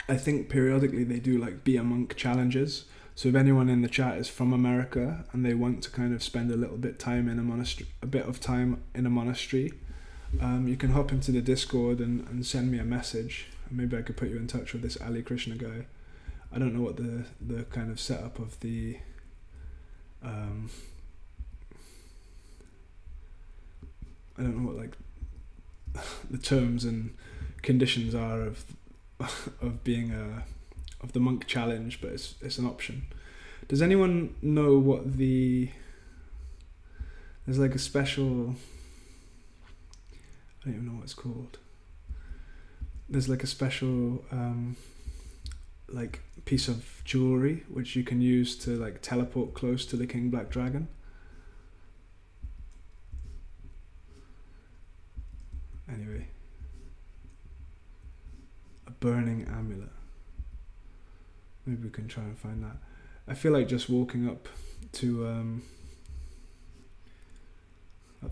Speaker 1: I think periodically they do like Be a Monk challenges. So if anyone in the chat is from America and they want to kind of spend a little bit time in a monastery, you can hop into the Discord and send me a message. And maybe I could put you in touch with this Hare Krishna guy. I don't know what the kind of setup of the I don't know what like the terms and conditions are of being of the monk challenge, but it's an option. Does anyone know what there's like a special, I don't even know what it's called. There's like a special like piece of jewelry which you can use to like teleport close to the King Black Dragon. Anyway, a burning amulet. Maybe we can try and find that. I feel like just walking up to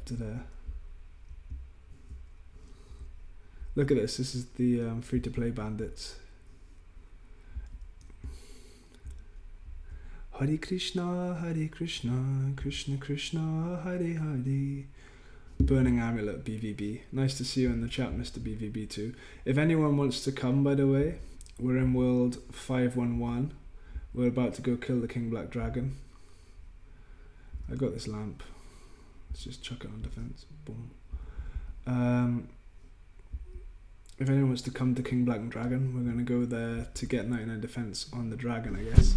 Speaker 1: there. Look at this. This is the free-to-play bandits. Hare Krishna, Krishna Krishna, Hare Hare. Burning Amulet, BVB. Nice to see you in the chat, Mr. BVB too. If anyone wants to come, by the way, we're in world 511. We're about to go kill the King Black Dragon. I got this lamp. Let's just chuck it on defense. Boom. If anyone wants to come to King Black Dragon, we're going to go there to get 99 defense on the dragon, I guess.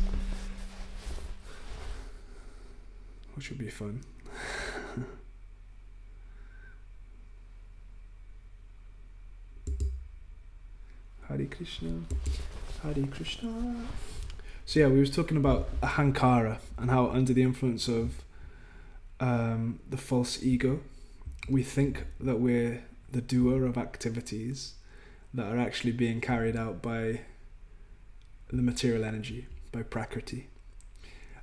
Speaker 1: Which would be fun. Hare Krishna, Hare Krishna. So yeah, we was talking about ahankara and how under the influence of the false ego, we think that we're the doer of activities that are actually being carried out by the material energy, by prakriti.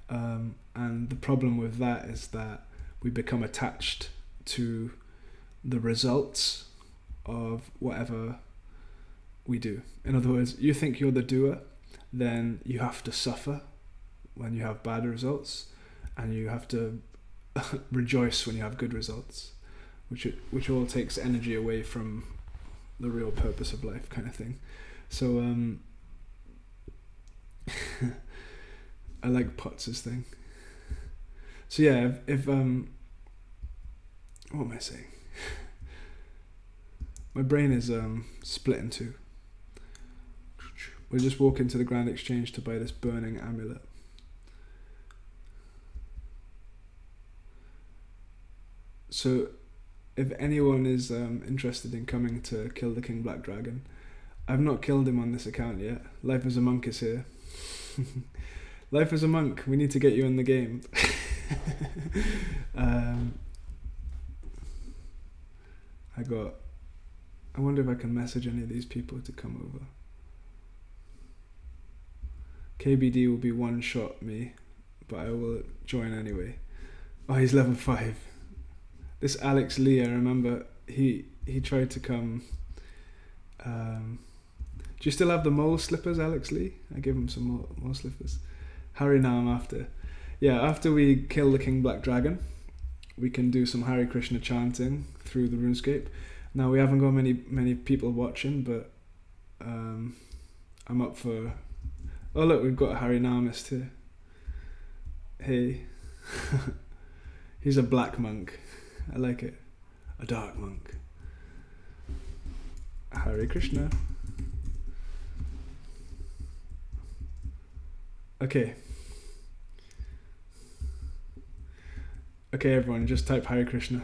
Speaker 1: And the problem with that is that we become attached to the results of whatever we do. In other words, you think you're the doer, then you have to suffer when you have bad results, and you have to rejoice when you have good results, which all takes energy away from the real purpose of life, kind of thing. So I like Potts' thing. So yeah, if what am I saying? My brain is split in two. We'll just walk into the Grand Exchange to buy this burning amulet. So if anyone is interested in coming to kill the King Black Dragon, I've not killed him on this account yet. Life as a Monk is here. Life as a Monk, we need to get you in the game. I wonder if I can message any of these people to come over. KBD will be one shot me, but I will join anyway. Oh, he's level 5. This Alex Lee, I remember he tried to come. Do you still have the mole slippers, Alex Lee? I gave him some mole slippers. Harinam after. Yeah, after we kill the King Black Dragon, we can do some Hare Krishna chanting through the RuneScape. Now, we haven't got many people watching, but I'm up for... Oh look, we've got a Harinamist here. Hey. He's a black monk. I like it. A dark monk. Hare Krishna. Okay. Okay, everyone, just type Hare Krishna.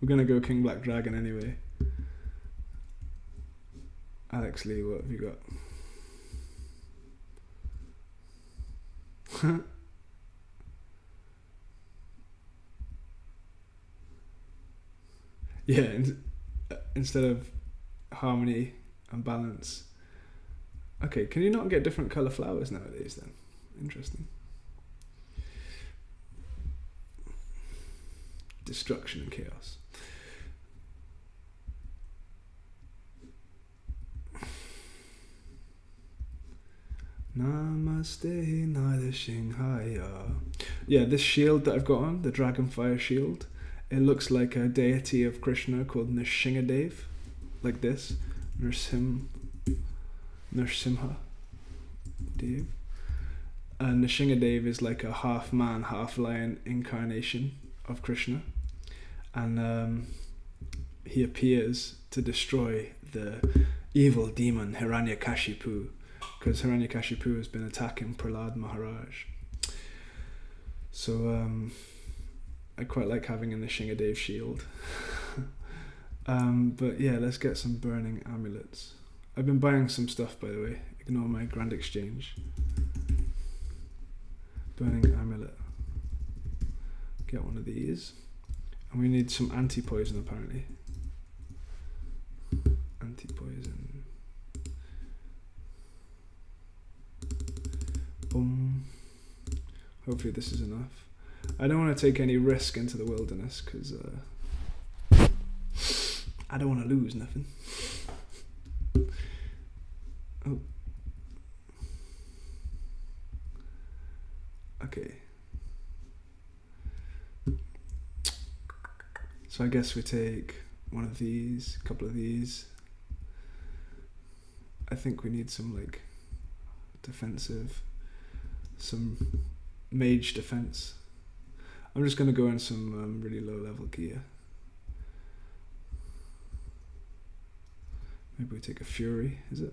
Speaker 1: We're gonna go King Black Dragon anyway. Alex Lee, what have you got? Yeah, instead of harmony, and balance. Okay, can you not get different colour flowers nowadays then? Interesting. Destruction and chaos. Namaste Nidashinghaya. Yeah, this shield that I've got on, the Dragonfire shield, it looks like a deity of Krishna called Nrsimhadev. Like this. Nrsimha Dev. And Nrsimhadev is like a half man, half lion incarnation of Krishna. And he appears to destroy the evil demon Hiranyakashipu, because Hiranyakashipu has been attacking Prahlad Maharaj. So I quite like having a Nrsimhadev shield. But yeah, let's get some burning amulets. I've been buying some stuff, by the way. Ignore my grand exchange. Burning amulet. Get one of these. And we need some anti-poison, apparently. Anti-poison. Boom. Hopefully this is enough. I don't want to take any risk into the wilderness, because I don't want to lose nothing. Oh. Okay. So I guess we take one of these, a couple of these. I think we need some like defensive, some mage defense. I'm just going to go in some really low level gear. Maybe we take a fury, is it?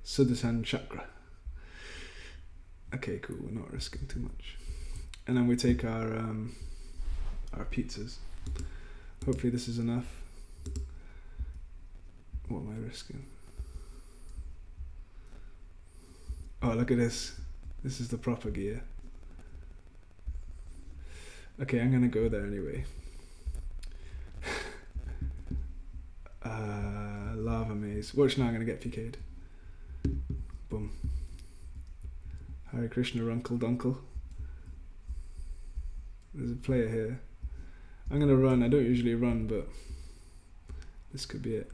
Speaker 1: Sudarshan chakra. Okay, cool, we're not risking too much. And then we take our pizzas. Hopefully this is enough. What am I risking? Oh, look at this. This is the proper gear. Okay, I'm gonna go there anyway. Lava maze. Watch now, I'm gonna get PK'd. Boom. Hare Krishna Runkle Dunkle. There's a player here. I'm gonna run. I don't usually run, but this could be it.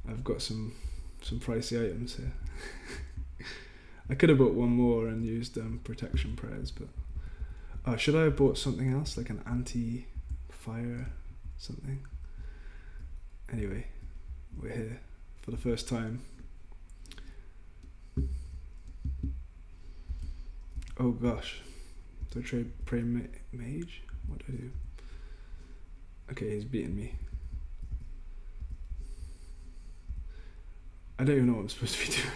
Speaker 1: I've got some pricey items here. I could have bought one more and used protection prayers, but should I have bought something else, like an anti-fire something? Anyway, we're here for the first time. Oh gosh, do I pray mage? What do I do? Okay, he's beating me. I don't even know what I'm supposed to be doing.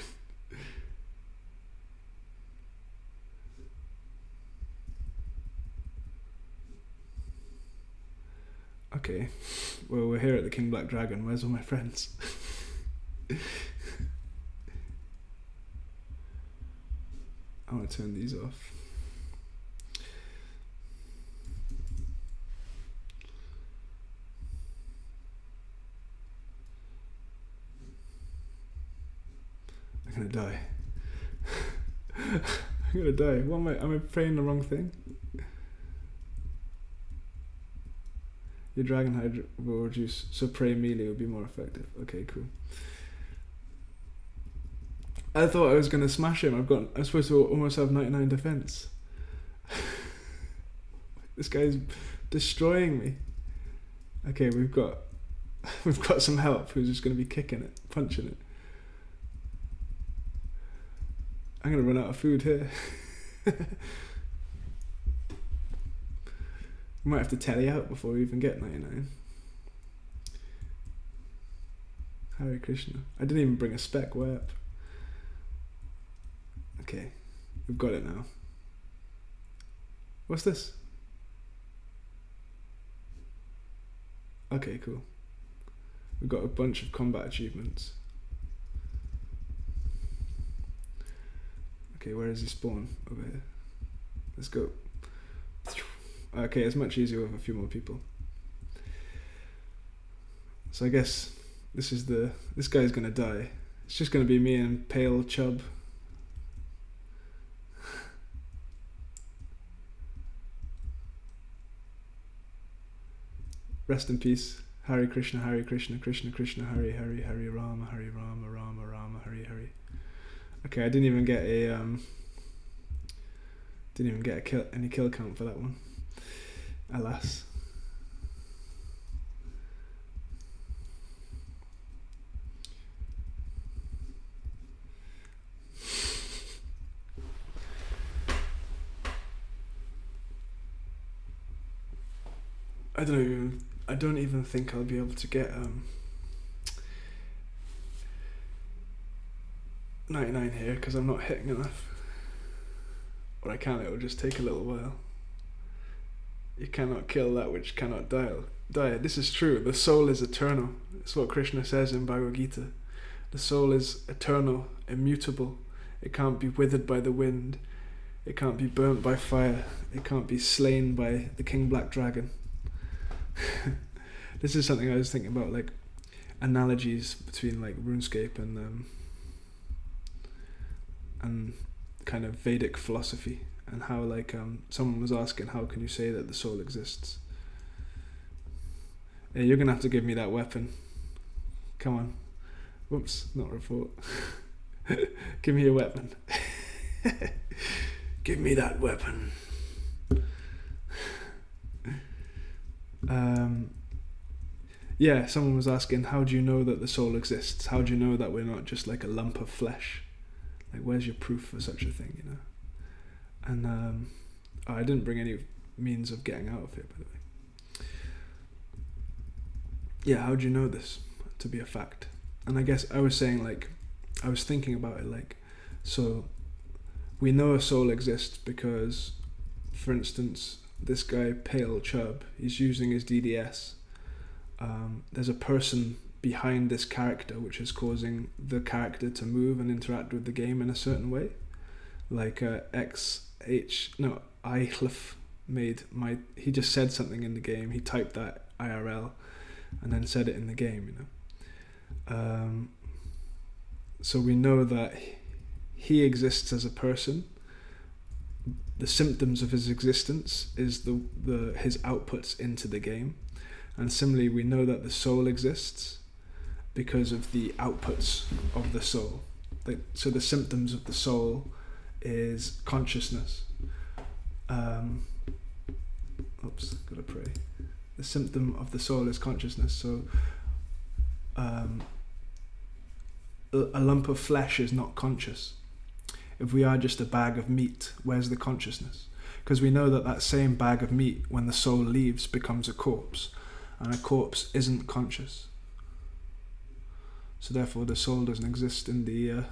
Speaker 1: Okay, well, we're here at the King Black Dragon. Where's all my friends? I want to turn these off. I'm gonna die. I'm gonna die. What am I praying the wrong thing? Your dragon hide will reduce, so pray melee will be more effective. Okay, cool. I thought I was gonna smash him. I'm supposed to almost have 99 defense. This guy's destroying me. Okay, we've got some help who's just gonna be kicking it, punching it. I'm gonna run out of food here. We might have to tally out before we even get 99. Hare Krishna. I didn't even bring a spec web. Okay, we've got it now. What's this? Okay, cool. We've got a bunch of combat achievements. Okay, where is he spawn? Over here. Let's go. Okay, it's much easier with a few more people. So I guess this guy's gonna die. It's just gonna be me and pale chub. Rest in peace. Hare Krishna, Krishna Krishna, Hare Hare, Hare Rama, Rama Rama, Hare Hare. Okay, I didn't even get any kill count for that one. Alas. I don't even think I'll be able to get 99 here because I'm not hitting enough. Or I can, it'll just take a little while. You cannot kill that which cannot die. This is true. The soul is eternal. It's what Krishna says in Bhagavad Gita. The soul is eternal, immutable. It can't be withered by the wind. It can't be burnt by fire. It can't be slain by the King Black Dragon. This is something I was thinking about, like analogies between like RuneScape and kind of Vedic philosophy, and how like someone was asking, how can you say that the soul exists? Hey, you're gonna have to give me that weapon. Come on. Whoops, not report. Give me a weapon. Give me that weapon. Yeah, someone was asking, how do you know that the soul exists? How do you know that we're not just like a lump of flesh? Like, where's your proof for such a thing, you know? And I didn't bring any means of getting out of here, by the way. Yeah, how do you know this to be a fact? And I guess I was saying, like, I was thinking about it, like, so we know a soul exists because, for instance, this guy, Pale Chub, he's using his DDS. There's a person behind this character which is causing the character to move and interact with the game in a certain way. Like he just said something in the game, he typed that IRL and then said it in the game, you know. So we know that he exists as a person. The symptoms of his existence is his outputs into the game. And similarly, we know that the soul exists because of the outputs of the soul. So the symptoms of the soul is consciousness. Gotta pray. The symptom of the soul is consciousness. So a lump of flesh is not conscious. If we are just a bag of meat, where's the consciousness? Because we know that same bag of meat, when the soul leaves, becomes a corpse. And a corpse isn't conscious. So therefore the soul doesn't exist in the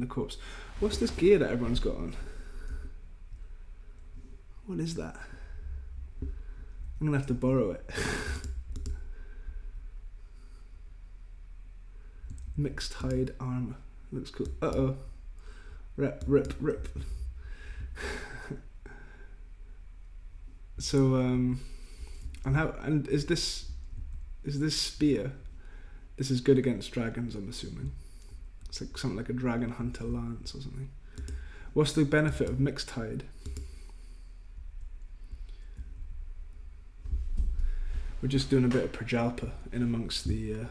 Speaker 1: corpse. What's this gear that everyone's got on? What is that? I'm gonna have to borrow it. Mixed hide armor. Looks cool. Uh-oh. Rip. So and is this spear? This is good against dragons, I'm assuming. It's like something like a dragon hunter lance or something. What's the benefit of mixed hide? We're just doing a bit of Prajalpa in amongst the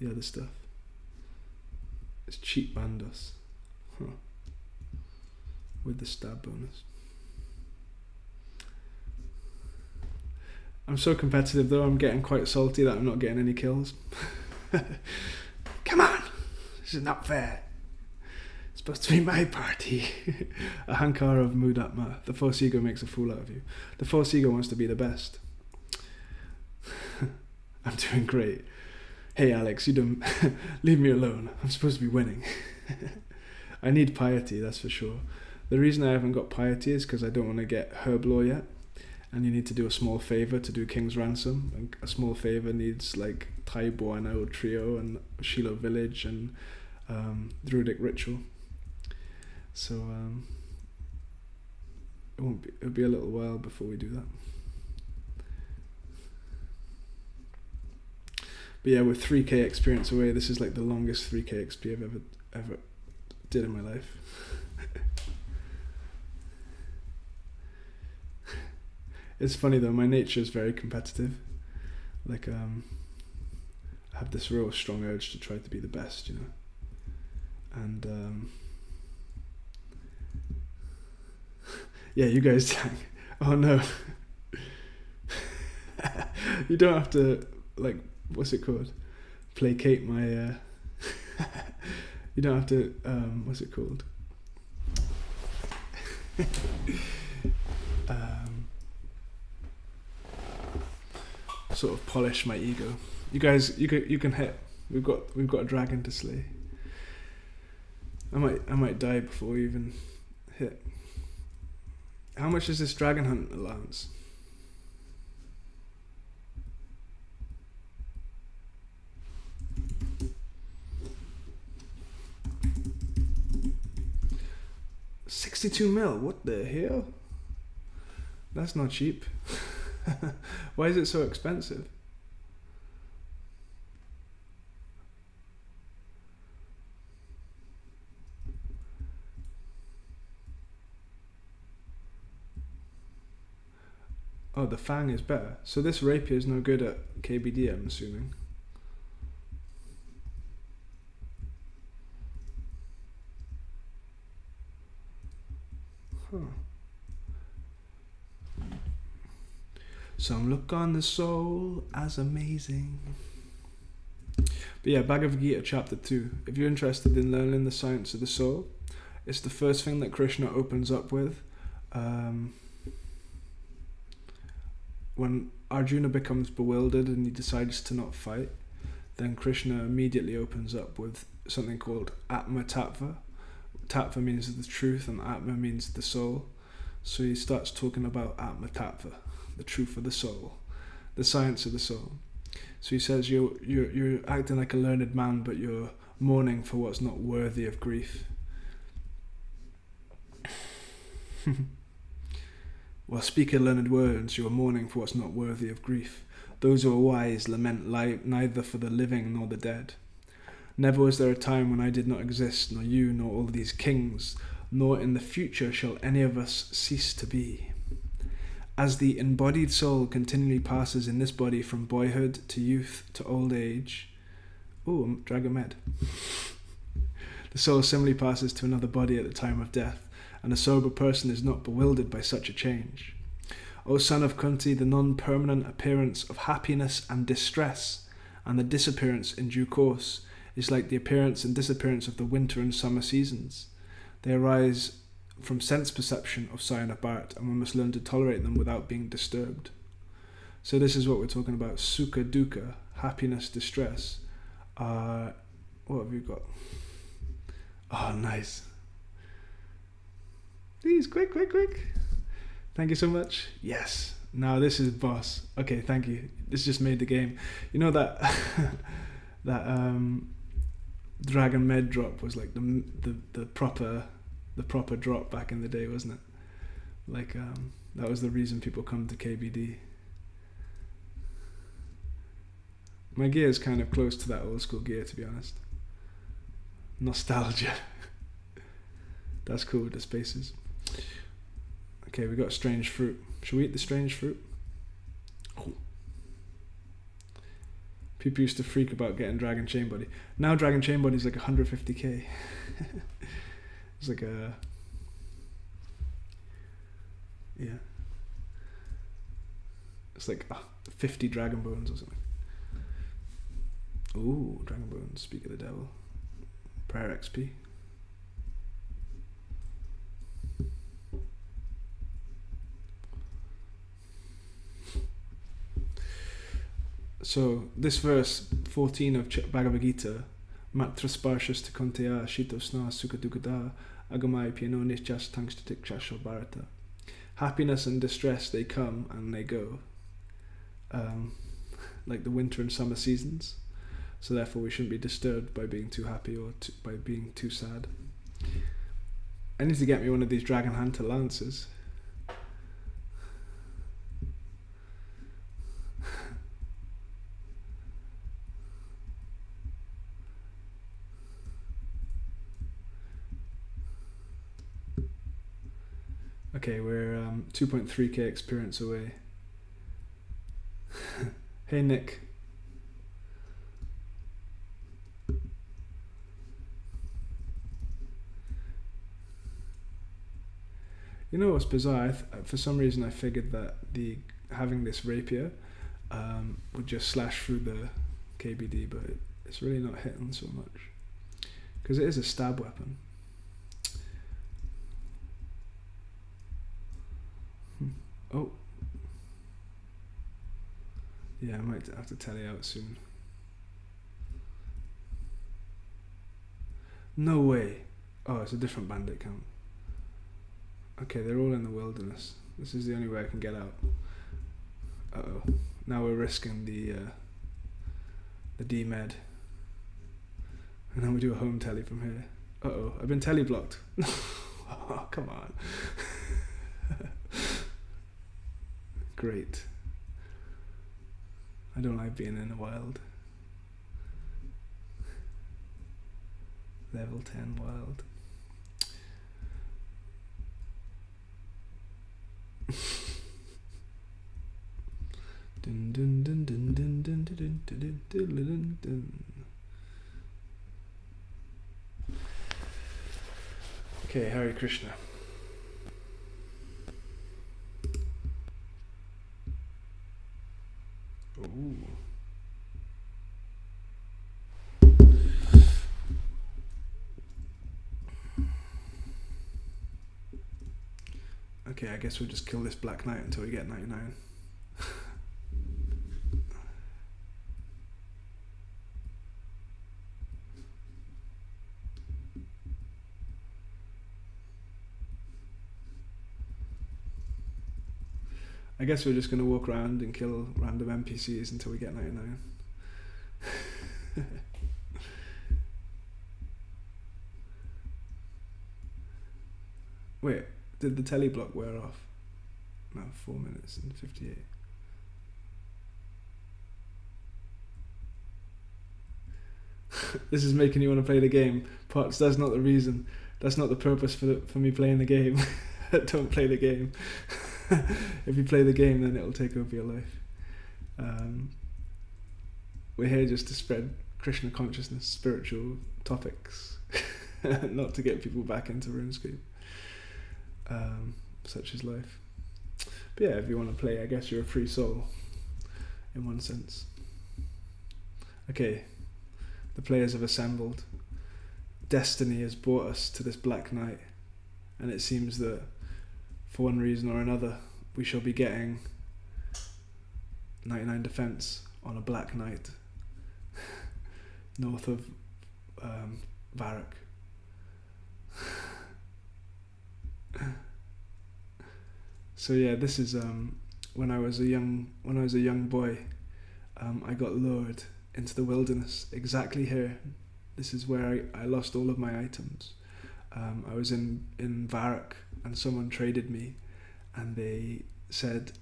Speaker 1: other stuff. It's cheap bandos. Huh. With the stab bonus. I'm so competitive though, I'm getting quite salty that I'm not getting any kills. Come on! This is not fair. It's supposed to be my party. Ahankara of Mudatma. The false ego makes a fool out of you. The false ego wants to be the best. I'm doing great. Hey Alex, you don't leave me alone. I'm supposed to be winning. I need piety, that's for sure. The reason I haven't got piety is because I don't want to get herb law yet. And you need to do a small favor to do King's Ransom. And a small favor needs like Tai Buana Trio and Shiloh Village and Druidic Ritual. So it'll be a little while before we do that. But yeah, with 3K experience away, this is like the longest 3K XP I've ever did in my life. It's funny though, my nature is very competitive. Like I have this real strong urge to try to be the best, you know. And yeah, you guys sang. Oh no. You don't have to, like, what's it called? Placate my you don't have to what's it called? Sort of polish my ego. You guys, you can hit. We've got a dragon to slay. I might die before we even hit. How much is this dragon hunt allowance? $62 mil. What the hell? That's not cheap. Why is it so expensive? Oh, the fang is better. So this rapier is no good at KBD, I'm assuming. Huh. Some look on the soul as amazing. But yeah, Bhagavad Gita chapter 2. If you're interested in learning the science of the soul, it's the first thing that Krishna opens up with. When Arjuna becomes bewildered and he decides to not fight, then Krishna immediately opens up with something called Atma Tattva. Tattva means the truth and Atma means the soul. So he starts talking about Atma Tattva, the truth of the soul, the science of the soul. So he says you're acting like a learned man, but you're mourning for what's not worthy of grief. While speaking learned words, you are mourning for what's not worthy of grief. Those who are wise lament neither for the living nor the dead. Never was there a time when I did not exist, nor you, nor all these kings, nor in the future shall any of us cease to be. As the embodied soul continually passes in this body from boyhood to youth to old age. Ooh, Dragon Med. The soul similarly passes to another body at the time of death, and a sober person is not bewildered by such a change. O son of Kunti, the non-permanent appearance of happiness and distress, and the disappearance in due course, is like the appearance and disappearance of the winter and summer seasons. They arise from sense perception of Sayana Bharat, and one must learn to tolerate them without being disturbed. So this is what we're talking about. Sukha, dukkha, happiness, distress. What have you got? Oh, nice. Please, quick. Thank you so much. Yes. Now this is boss. Okay, thank you. This just made the game. You know that that Dragon Med drop was like the proper drop back in the day, wasn't it? Like that was the reason people come to KBD. My gear is kind of close to that old school gear, to be honest. Nostalgia. That's cool with the spaces. Okay, we got strange fruit. Should we eat the strange fruit? Oh. People used to freak about getting Dragon Chain Body. Now Dragon Chain Body is like 150k. It's like a... Yeah. It's like 50 Dragon Bones or something. Ooh, Dragon Bones, speak of the devil. Prayer XP. So this verse 14 of Bhagavad Gita, Matra Sparshas te Konteya Shitosna Sukadukada Agamai Piano Nishjas Tangstatik Chashal Bharata. Happiness and distress, they come and they go. Like the winter and summer seasons. So therefore we shouldn't be disturbed by being too happy or by being too sad. I need to get me one of these Dragon Hunter lances. Okay, we're 2.3k experience away. Hey Nick. You know what's bizarre? For some reason I figured that having this rapier would just slash through the KBD, but it's really not hitting so much. Because it is a stab weapon. Oh. Yeah, I might have to tally out soon. No way. Oh, it's a different bandit camp. Okay, they're all in the wilderness. This is the only way I can get out. Uh-oh. Now we're risking the D-med. And then we do a home telly from here. Uh-oh, I've been telly blocked. Oh, come on. Great. I don't like being in the wild. Level 10 wild. Dun, dun, dun, dun, dun, dun, dun, dun, dun, dun, dun. Okay, Hare Krishna. Ooh. Okay, I guess we'll just kill this Black Knight until we get 99. I guess we're just going to walk around and kill random NPCs until we get 99. Wait, did the telly block wear off? No, 4 minutes and 58. This is making you want to play the game. Potts, that's not the reason. That's not the purpose for me playing the game. Don't play the game. If you play the game, then it'll take over your life. We're here just to spread Krishna consciousness, spiritual topics, not to get people back into RuneScape. Such is life. But yeah, if you want to play, I guess you're a free soul, in one sense. Okay, the players have assembled. Destiny has brought us to this Black Knight, and it seems that for one reason or another, we shall be getting 99 defense on a Black Knight north of Varrock. So yeah, this is when I was a young boy, I got lured into the wilderness exactly here. This is where I lost all of my items. I was in Varrock, and someone traded me, and they said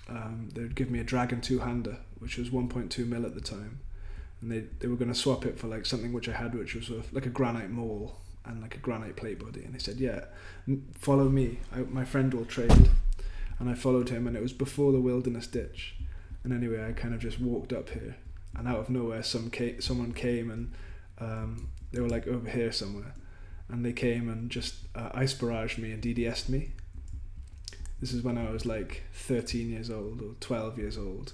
Speaker 1: they would give me a Dragon 2-hander, which was 1.2 mil at the time, and they were going to swap it for like something which I had, which was like a granite maul and like a granite plate body, and they said, yeah, follow me, my friend will trade. And I followed him, and it was before the wilderness ditch, and anyway, I kind of just walked up here, and out of nowhere someone came, and they were like over here somewhere, and they came and just ice barraged me and DDS'd me. This is when I was like 13 years old or 12 years old,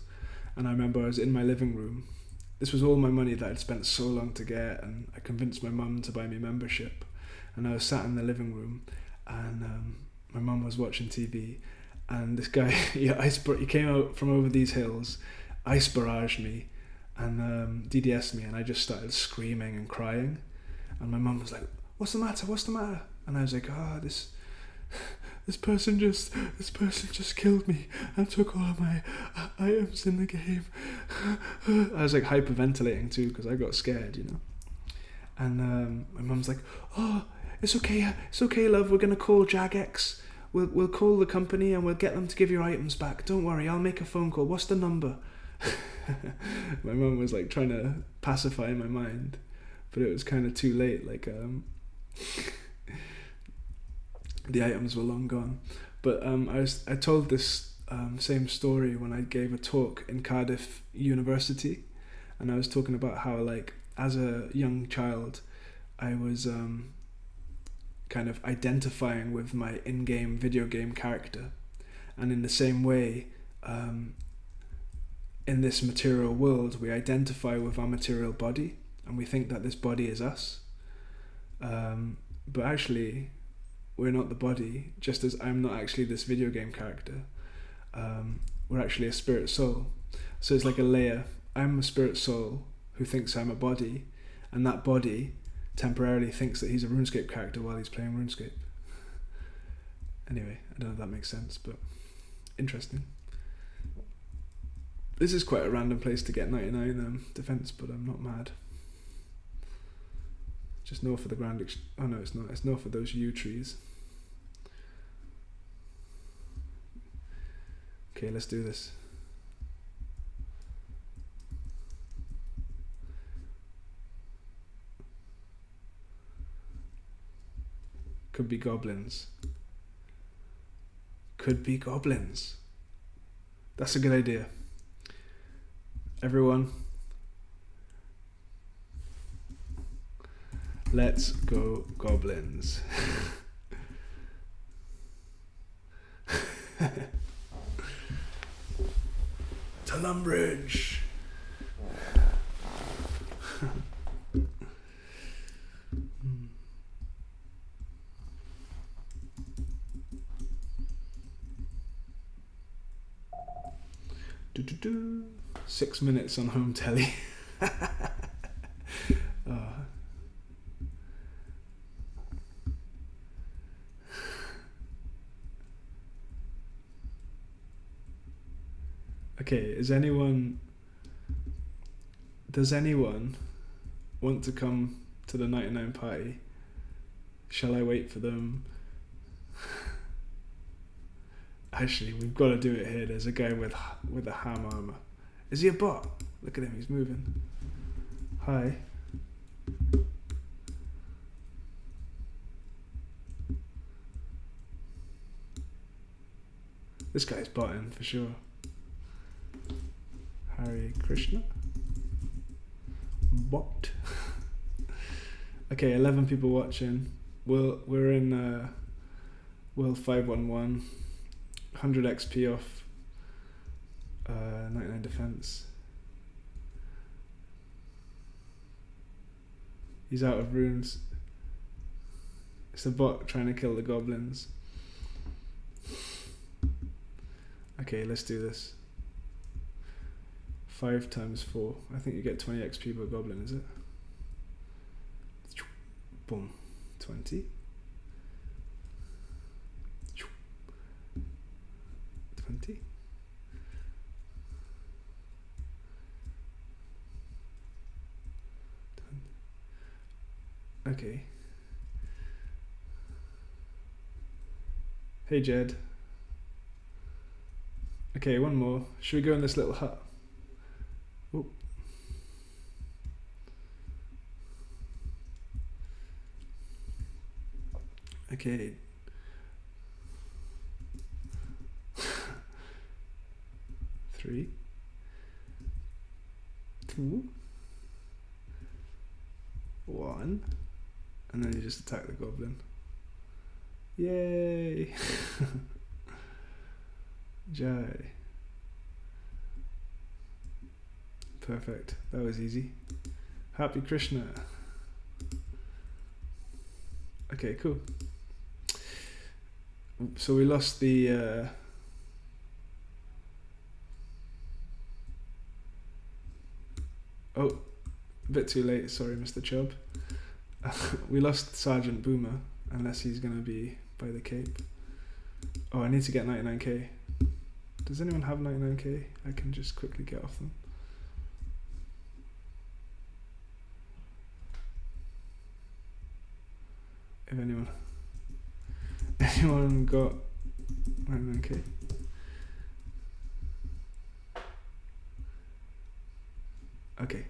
Speaker 1: and I remember I was in my living room. This was all my money that I'd spent so long to get, and I convinced my mum to buy me membership, and I was sat in the living room, and my mum was watching TV, and this guy he came out from over these hills, ice barraged me, and DDS'd me, and I just started screaming and crying, and my mum was like, what's the matter? And I was like, this person just killed me and took all of my items in the game. I was like hyperventilating too, because I got scared, you know. And my mum's like, oh, it's okay love, we're gonna call Jagex, we'll call the company and we'll get them to give your items back, don't worry, I'll make a phone call, what's the number? My mum was like trying to pacify my mind, but it was kind of too late. Like the items were long gone. But I told this same story when I gave a talk in Cardiff University, and I was talking about how, like, as a young child, I was kind of identifying with my in-game video game character, and in the same way, in this material world, we identify with our material body, and we think that this body is us. But actually, we're not the body, just as I'm not actually this video game character. We're actually a spirit soul. So it's like a layer. I'm a spirit soul who thinks I'm a body, and that body temporarily thinks that he's a RuneScape character while he's playing RuneScape. Anyway, I don't know if that makes sense, but interesting. This is quite a random place to get 99 defense, but I'm not mad. Just north of the Grand oh no, it's not. It's north of those yew trees. Okay, let's do this. Could be goblins. Could be goblins. That's a good idea. Everyone, let's go goblins. To Lumbridge. Do. 6 minutes on home telly. Oh. Okay, does anyone want to come to the 99 party? Shall I wait for them? Actually, we've got to do it here. There's a guy with a ham armor. Is he a bot? Look at him, he's moving. Hi. This guy's botting for sure. Hare Krishna. Bot. Okay, 11 people watching. We're in w511. 100 XP off 99 defense. He's out of runes. It's a bot trying to kill the goblins. Okay, let's do this. 5 times 4. I think you get 20 XP per goblin, is it? Boom. 20. 20. Okay. Hey Jed. Okay, one more. Should we go in this little hut? Ooh. Okay. Three, 2, 1, and then you just attack the goblin. Yay! Jai. Perfect. That was easy. Happy Krishna. Okay, cool. So we lost the oh, a bit too late, sorry Mr. Chubb. We lost Sergeant Boomer, unless he's gonna be by the cape. Oh, I need to get 99k. Does anyone have 99k? I can just quickly get off them. If anyone got 99k? Okay.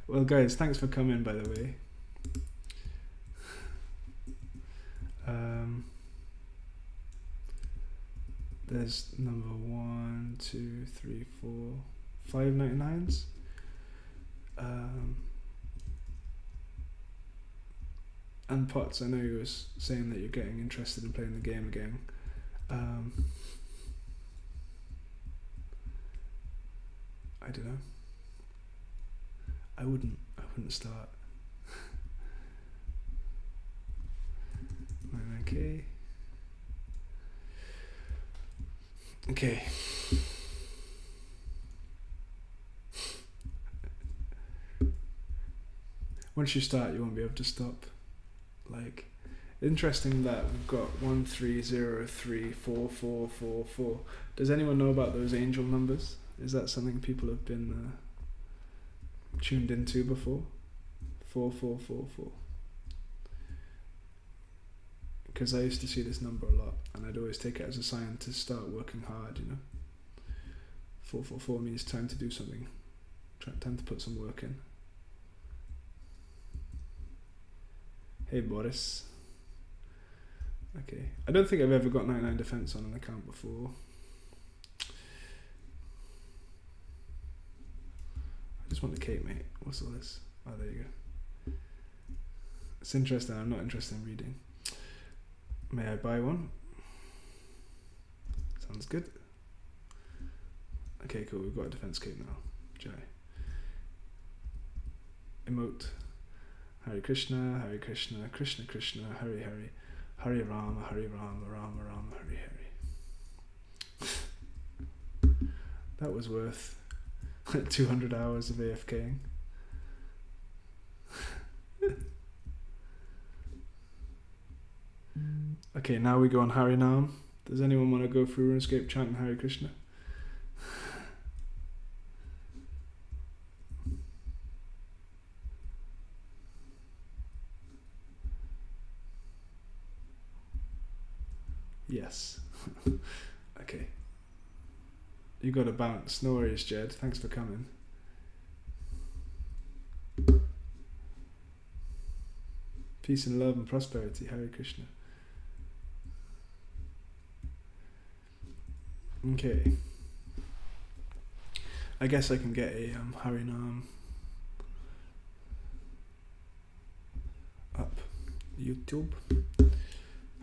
Speaker 1: Well, guys, thanks for coming, by the way. There's number 1, 2, 3, 4, 5 99s. And Potts, I know you was saying that you're getting interested in playing the game again. I don't know. I wouldn't start. 99k. Okay. Once you start, you won't be able to stop. Like, interesting that we've got 13034444. Does anyone know about those angel numbers? Is that something people have been tuned into before? 4444. Because I used to see this number a lot, and I'd always take it as a sign to start working hard, you know. 444 means time to do something, time to put some work in. Hey Boris. Okay, I don't think I've ever got 99 defense on an account before. I just want the cape, mate. What's all this? Oh, there you go. It's interesting. I'm not interested in reading. May I buy one? Sounds good. Okay, cool. We've got a defense cape now. Jai. Emote. Hare Krishna, Hare Krishna, Krishna Krishna, Hare Hare, Hare Rama, Hare Rama, Rama Rama, Hare Hare. That was worth 200 hours of AFKing. Okay, now we go on Harinam. Does anyone want to go through RuneScape chanting Hare Krishna? Yes. Okay. You got to bounce. No worries, Jed. Thanks for coming. Peace and love and prosperity. Hare Krishna. Okay. I guess I can get a Harinam up YouTube.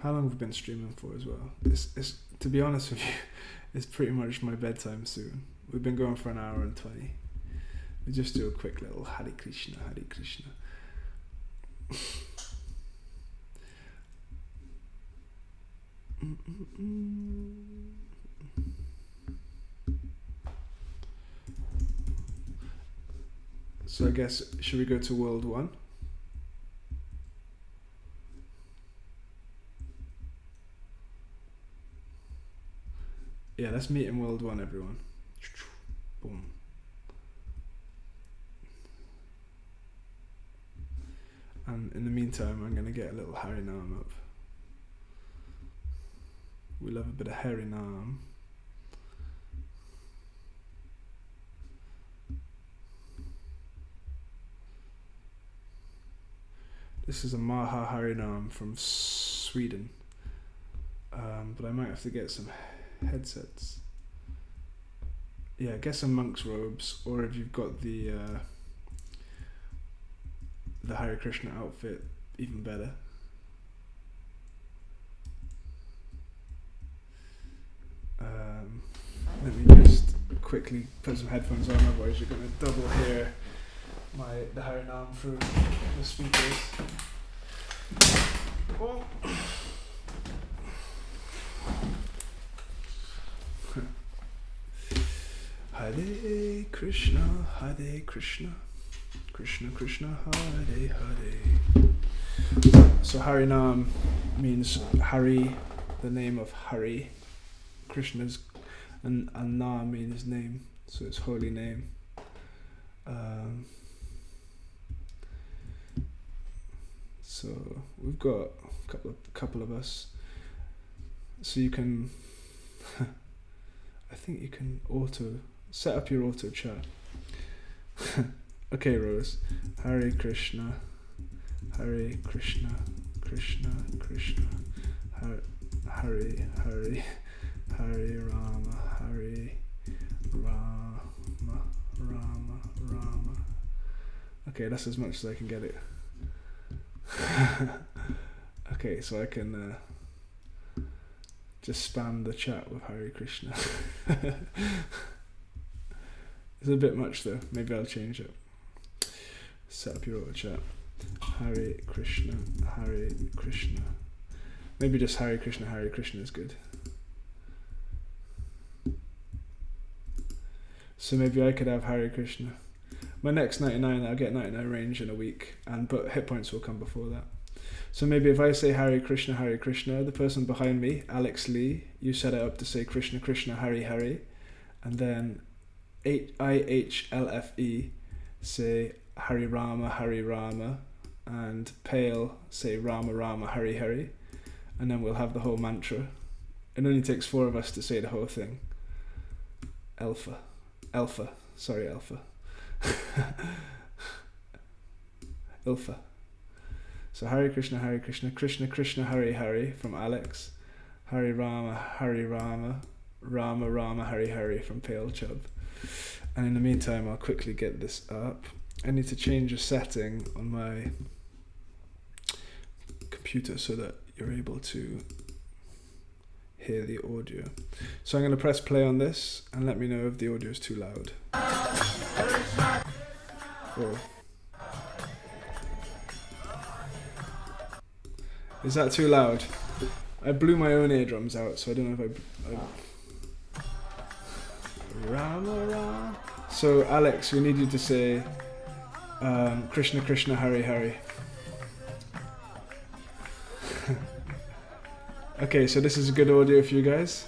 Speaker 1: How long have we been streaming for as well? It's to be honest with you, it's pretty much my bedtime soon. We've been going for an hour and 20. We just do a quick little Hare Krishna, Hare Krishna. So I guess, should we go to World 1? Yeah, let's meet in World 1, everyone. Boom. And in the meantime, I'm going to get a little Harinam up. We love a bit of Harinam. This is a Maha Harinam from Sweden. But I might have to get some headsets. Yeah, get some monk's robes, or if you've got the Hare Krishna outfit, even better. Let me just quickly put some headphones on, otherwise you're going to double hear the Harinam through the speakers. Oh. Hare Krishna, Hare Krishna, Krishna Krishna, Hare Hare. So Harinam means Hari, the name of Hari. Krishna's, and Na means name, so it's holy name. So we've got a couple of us. So you can, I think you can set up your auto chat. Okay, Rose. Hare Krishna, Hare Krishna, Krishna Krishna, Hare Hare, Hare Rama, Hare Rama, Rama Rama. Okay, that's as much as I can get it. Okay, so I can just spam the chat with Hare Krishna. It's a bit much though. Maybe I'll change it. Set up your auto chat. Hare Krishna, Hare Krishna. Maybe just Hare Krishna is good. So maybe I could have Hare Krishna. My next 99, I'll get 99 range in a week, but hit points will come before that. So maybe if I say Hare Krishna, the person behind me, Alex Lee, you set it up to say Krishna Krishna, Hare Hare, and then IHLFE say Hare Rama, and Pale say Rama Rama, Hare Hare, and then we'll have the whole mantra. It only takes 4 of us to say the whole thing. Alpha. Ilfa. So Hare Krishna, Krishna Krishna, Hare Hare from Alex. Hare Rama, Rama Rama, Hare Hare from Pale Chub. And in the meantime, I'll quickly get this up. I need to change a setting on my computer so that you're able to hear the audio. So I'm going to press play on this and let me know if the audio is too loud. Oh. Is that too loud? I blew my own eardrums out, so I don't know if I Rama Rama. So Alex, we need you to say Krishna Krishna, Hare Hare. Okay, so this is a good audio for you guys.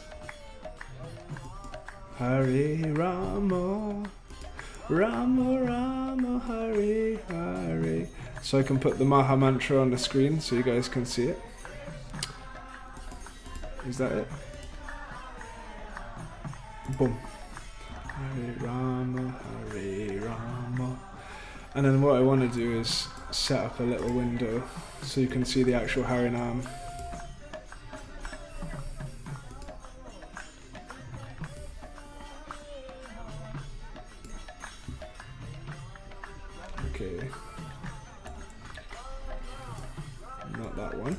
Speaker 1: Hare Rama, Rama Rama, Hare Hare. So I can put the Maha Mantra on the screen so you guys can see it. Is that it? Boom. Hare Rama, Hare Rama. And then what I want to do is set up a little window so you can see the actual Harinam. Okay. Not that one.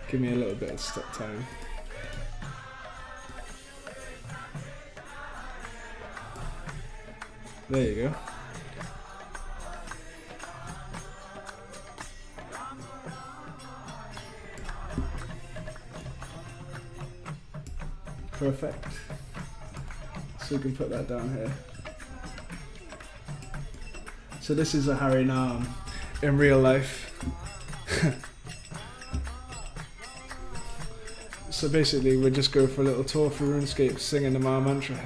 Speaker 1: Give me a little bit of stop time. There you go. Perfect. So we can put that down here. So this is a Harinam in real life. So basically we just go for a little tour through RuneScape singing the Maha Mantra.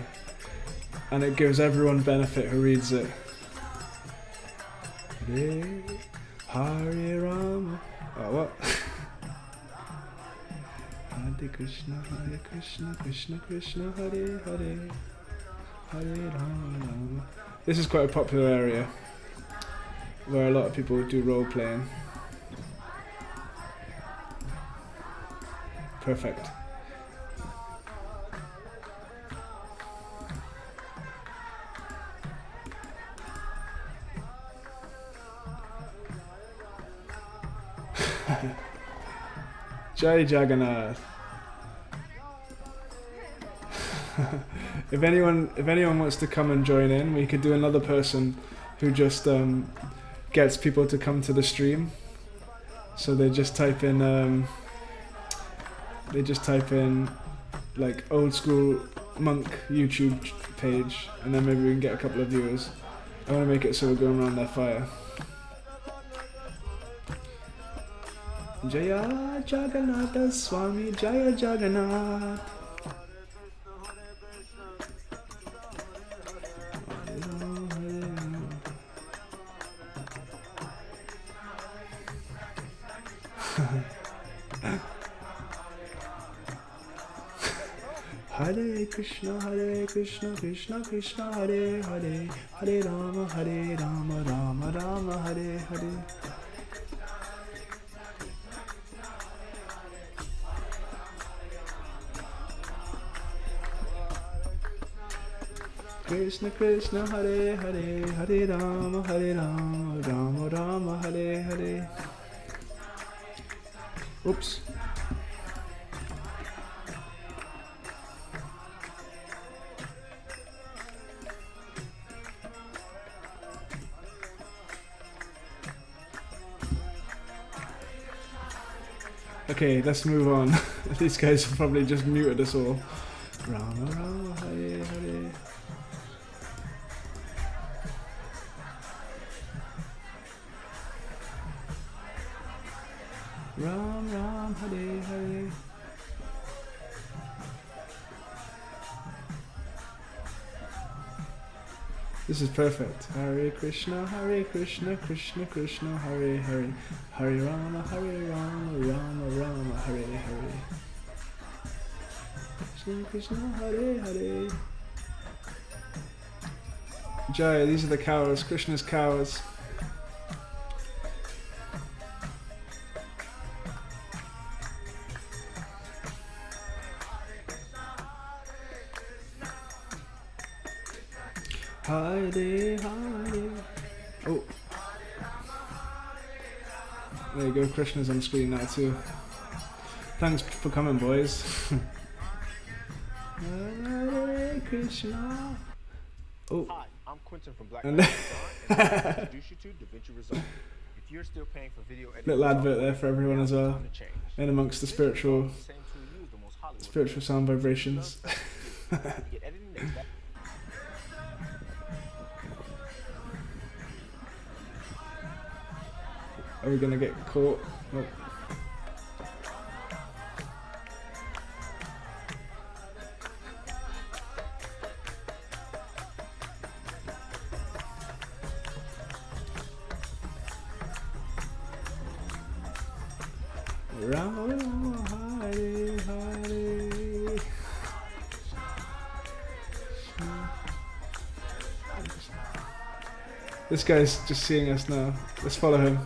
Speaker 1: And it gives everyone benefit who reads it. Hare Rama. Oh, what? Hare Krishna, Krishna Krishna, Hare Hare, Hare Rama. This is quite a popular area where a lot of people do role playing. Perfect. Jai Jagannath. If anyone wants to come and join in, we could do another person who just gets people to come to the stream. So they just type in like old school monk YouTube page, and then maybe we can get a couple of viewers. I want to make it so we're going around their fire. Jaya Jagannath Swami, Jaya Jagannath. Hare Krishna, Krishna Krishna, Hare Hare, Hare Rama, Rama Rama, Hare Hare. Krishna Krishna, Hare Hare, Hare Rama, Rama Rama, Hare Hare. Oops. Okay, let's move on. These guys have probably just muted us all. Rama Rama, Hare Hare. Ram Ram, Hare Hare. This is perfect. Hare Krishna, Krishna Krishna, Hare Hare, Hare Rama, Rama Rama, Hare Hare. Krishna Krishna, Hare Hare. Jaya, these are the cows, Krishna's cows. Hare Hare. Oh. There you go, Krishna's on screen now too. Thanks for coming, boys. Hare Krishna. Oh.
Speaker 2: Hi, I'm Quentin from Black and I introduce you to DaVinci Resolve. If you're still paying for video editing,
Speaker 1: little advert there for everyone as well. In amongst the spiritual sound vibrations. Are we gonna get caught? Nope. Rama Hare Hare. This guy's just seeing us now. Let's follow him.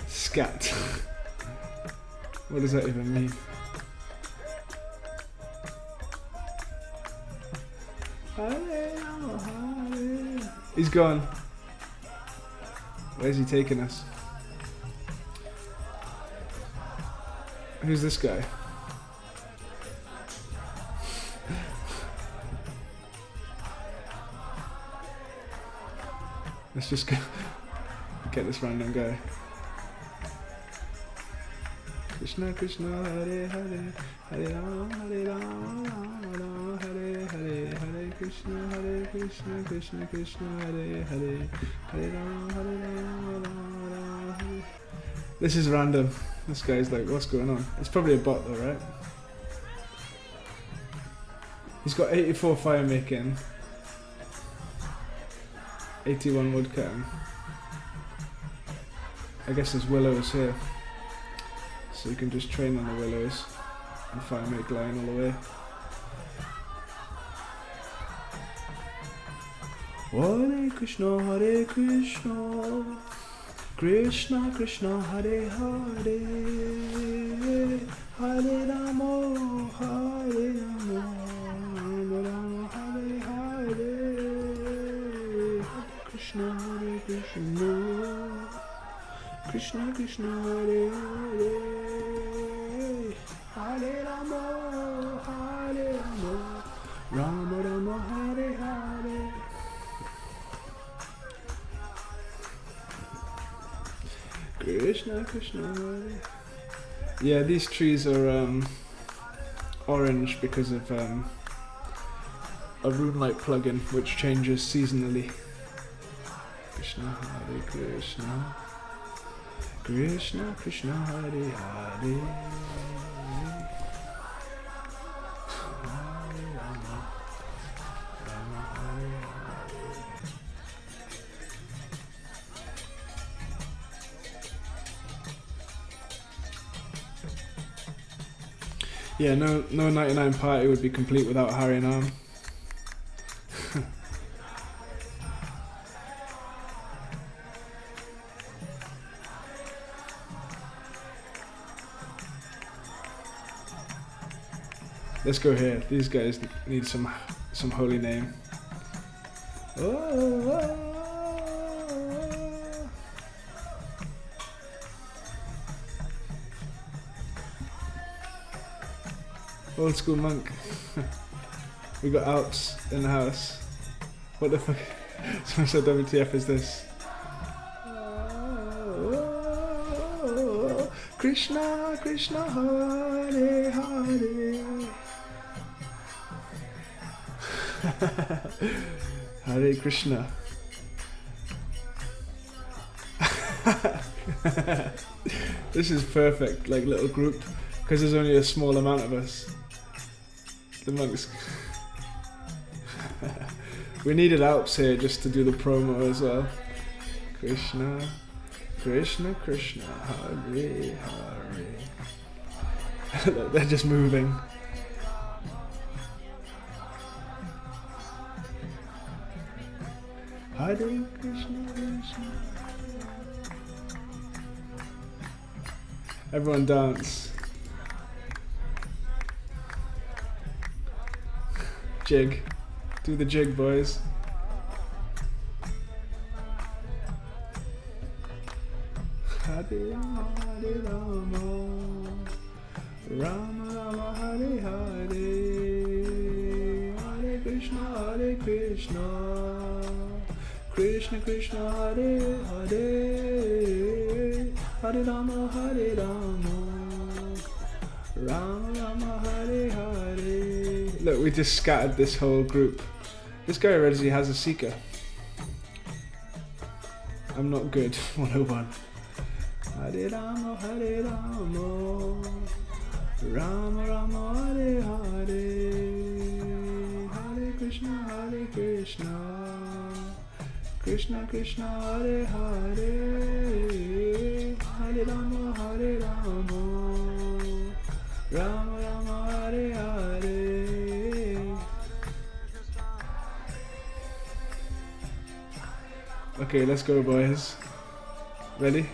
Speaker 1: Scat. What does that even mean? He's gone. Where's he taking us? Who's this guy? Let's just go get this random guy. Krishna Krishna, Hare Hare, Hare Rama, Rama Rama, Hare Hare, Hare Krishna, Krishna Krishna, Hare Hare, Hare Rama, Rama Hare. This is random. This guy's like, what's going on? It's probably a bot though, right? He's got 84 fire making, 81 woodcutting. I guess there's willows here. So you can just train on the willows and fire make line all the way. Hare Krishna, Krishna Krishna, Hare Hare, Hare Rama, Rama Rama, Hare Hare, Hare Krishna, Krishna Krishna, Hare Hare, Hare Rama, Rama Rama, Hare Hare. Krishna Krishna, Hare. Yeah, these trees are orange because of a Runelight plugin which changes seasonally. Krishna Hare Krishna, Krishna Krishna, Hare Hare. Yeah, no 99 party would be complete without Hare Nam. Let's go here. These guys need some holy name. Oh. Old school monk. We got Alps in the house. What the fuck? Someone said WTF is this? Krishna, Krishna, Hare Hare. Hare Krishna. This is perfect, like little group, because there's only a small amount of us. The monks. We needed Alps here just to do the promo as well. Krishna, Krishna, Krishna, Hare Hare. They're just moving. Hare Krishna, Krishna. Everyone dance. Jig. Do the jig, boys. Hare Hare Rama, Rama Rama Hare Hare, Hare Krishna, Krishna Krishna Hare Hare, Hare Rama, Rama Rama Hare Hare. Look, we just scattered this whole group. This guy already has a seeker. I'm not good. 101. Hare Rama, Rama Rama Hare Hare, Hare Krishna, Krishna Krishna Hare Hare, Hare Rama, Rama Rama Hare Hare. Okay, let's go, boys. Ready?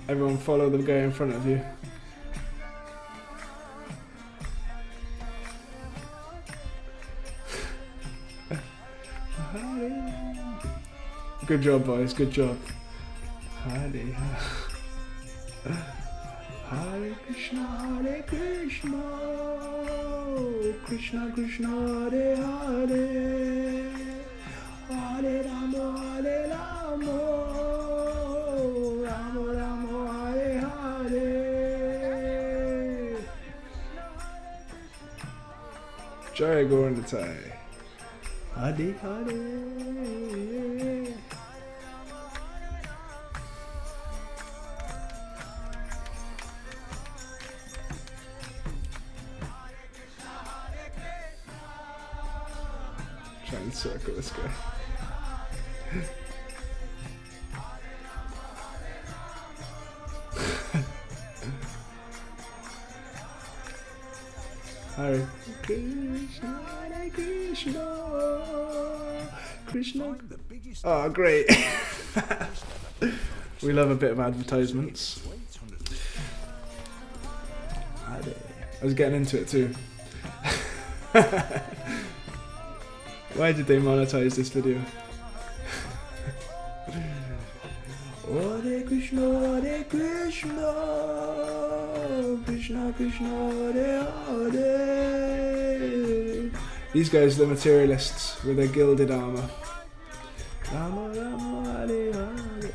Speaker 1: Everyone follow the guy in front of you. Good job, boys. Good job. Hare Krishna, Krishna Krishna Hare Hare, Hare Rama, Rama Rama Hare Hare. Jai Gauranitai. Hare Hare. Try and circle this guy. Hare Krishna, Hare Krishna, Krishna. Oh, great. We love a bit of advertisements. I was getting into it too. Why did they monetize this video? Hare Krishna, Krishna Krishna Hare Hare. These guys are the materialists with their gilded armor. Rama Rama Hare Hare.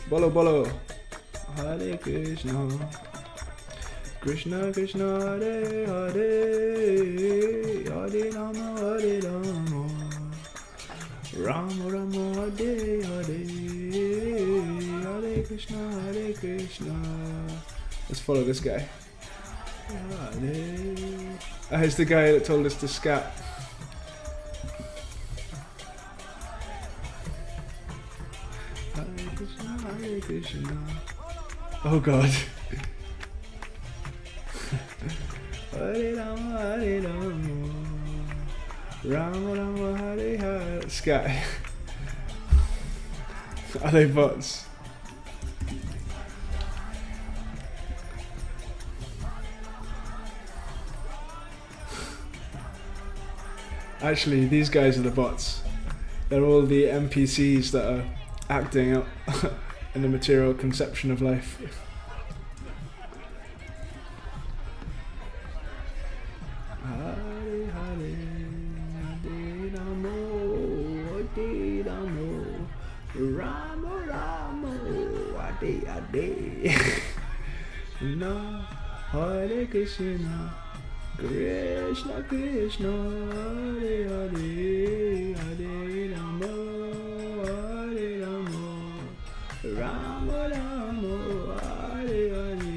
Speaker 1: Bolo Bolo. Hare Krishna, Krishna Krishna Hare Hare, Hare Rama, Rama Rama Hare Hare, Hare Krishna, Hare Krishna. Let's follow this guy. Here's the guy that told us to scat. Hare Krishna, Hare Krishna, Oh god. Hare Rama, Hare Rama, Rama Rama, Hare Hare. Sky. Are they bots? Actually, these guys are the bots. They're all the NPCs that are acting out in the material conception of life. Hare Hare, Hare Ramo, Hare Ramo, Ramo Ramo, Hare Hare. No, Hare Krishna, Krishna Krishna, Hare Hare, Hare Ramo, Hare Ramo, Ramo Ramo, Hare Hare,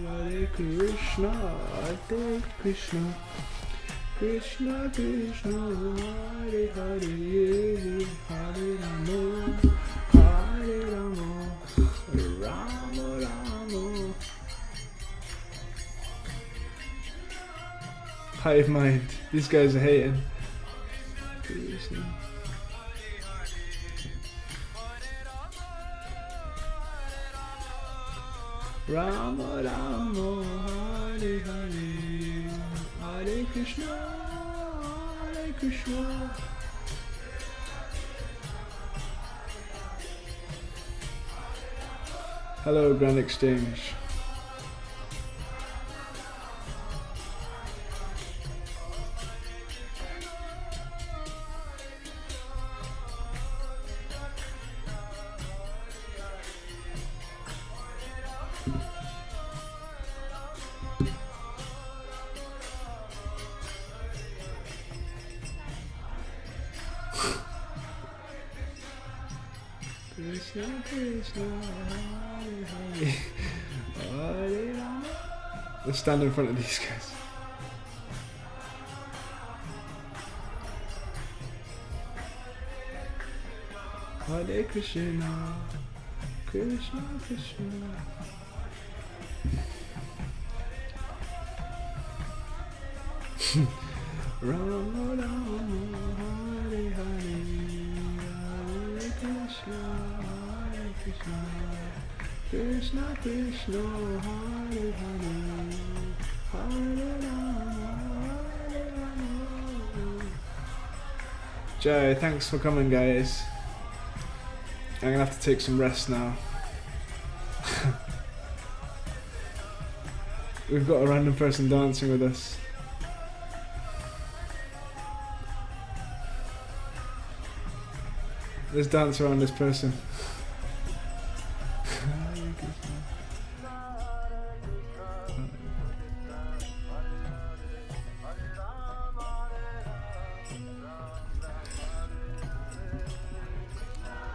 Speaker 1: Hare Krishna, Hare Krishna, Krishna Krishna, Hare Hare, Hare Ramo, Hare Ramo, Ramo Ramo. Hive mind. These guys are hating. Rama Rama, Hare Hare, Hare Krishna, Hare Krishna. Hello, Grand Exchange. Krishna Krishna, Hare Hare, Hare Rama. Let's stand in front of these guys. Hare Krishna, Krishna Krishna. Rama Rama, Hare Hare, Hare Krishna, Hare Krishna, Krishna Krishna, Hare Hare, Hare Rama, Hare Rama. Joe, thanks for coming, guys. I'm gonna have to take some rest now. We've got a random person dancing with us. Let's dance around this person.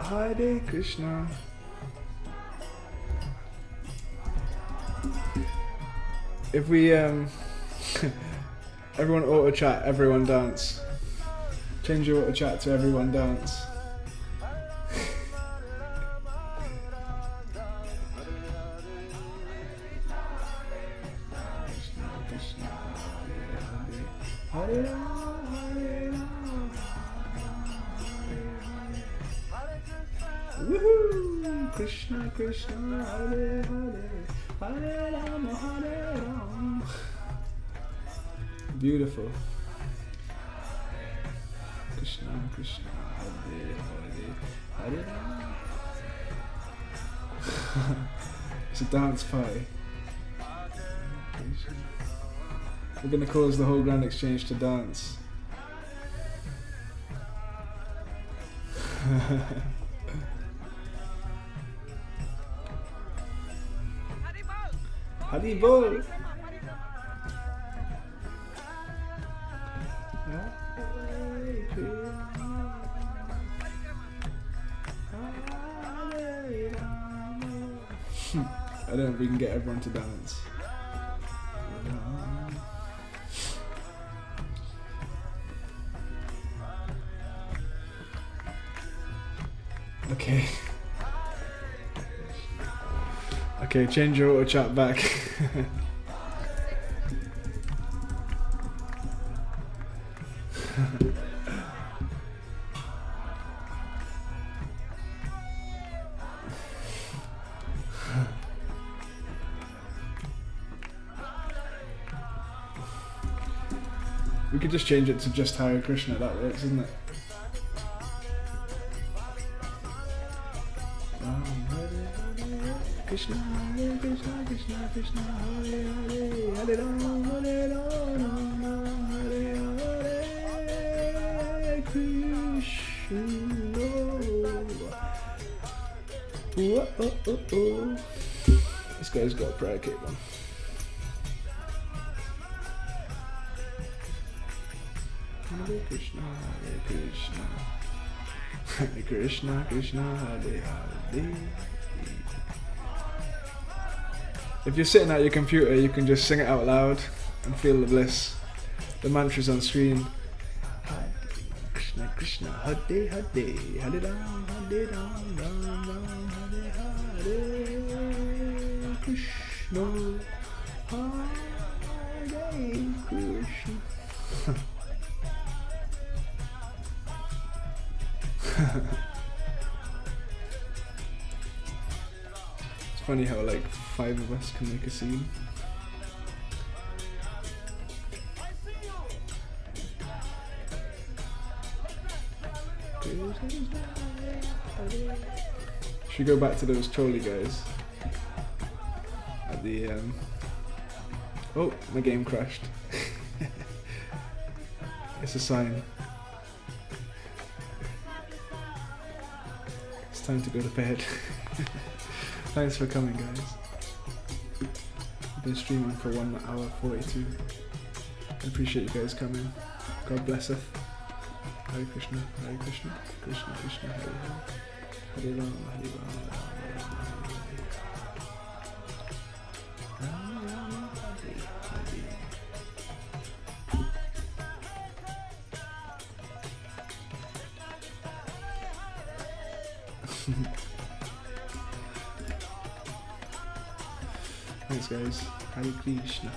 Speaker 1: Hare Krishna. If we everyone auto chat, everyone dance. Change your auto chat to everyone dance. Hare Rama, Hare Rama, woohoo! Krishna Krishna, Hare Hare, Hare Rama, Hare Rama. Beautiful. Krishna Krishna, Hare Hare, Hare Rama. It's a dance party. We're gonna cause the whole Grand Exchange to dance. Haribol! I don't know if we can get everyone to dance. Okay. Okay, change your auto chat back. We could just change it to just Hare Krishna, that works, isn't it? Krishna, Hare Krishna, Krishna, Krishna, Hare Hare, Hare Rama, Hare Rama, Hare Hare, Krishna. Whoa, oh, oh, oh. This guy's got a prayer cape on. Hare Krishna, Hare Krishna, Hare Krishna, Krishna, Hare Hare. If you're sitting at your computer, you can just sing it out loud and feel the bliss. The mantra's on screen. Hare Krishna, Krishna, Hare Hare, Hare Ram, Hare Ram, Ram Ram, Hare Hare, Krishna, Hare Krishna. It's funny how like 5 of us can make a scene. Should we go back to those trolley guys at the oh, my game crashed. It's a sign. It's time to go to bed. Thanks for coming, guys. I've been streaming for 1 hour 42. I appreciate you guys coming. God blesseth. Hare Krishna, Hare Krishna, Krishna Krishna, Hare Hare, Hare Rama, Hare Rama, Rama Rama, Hare Hare. Thanks guys. Hare Krishna.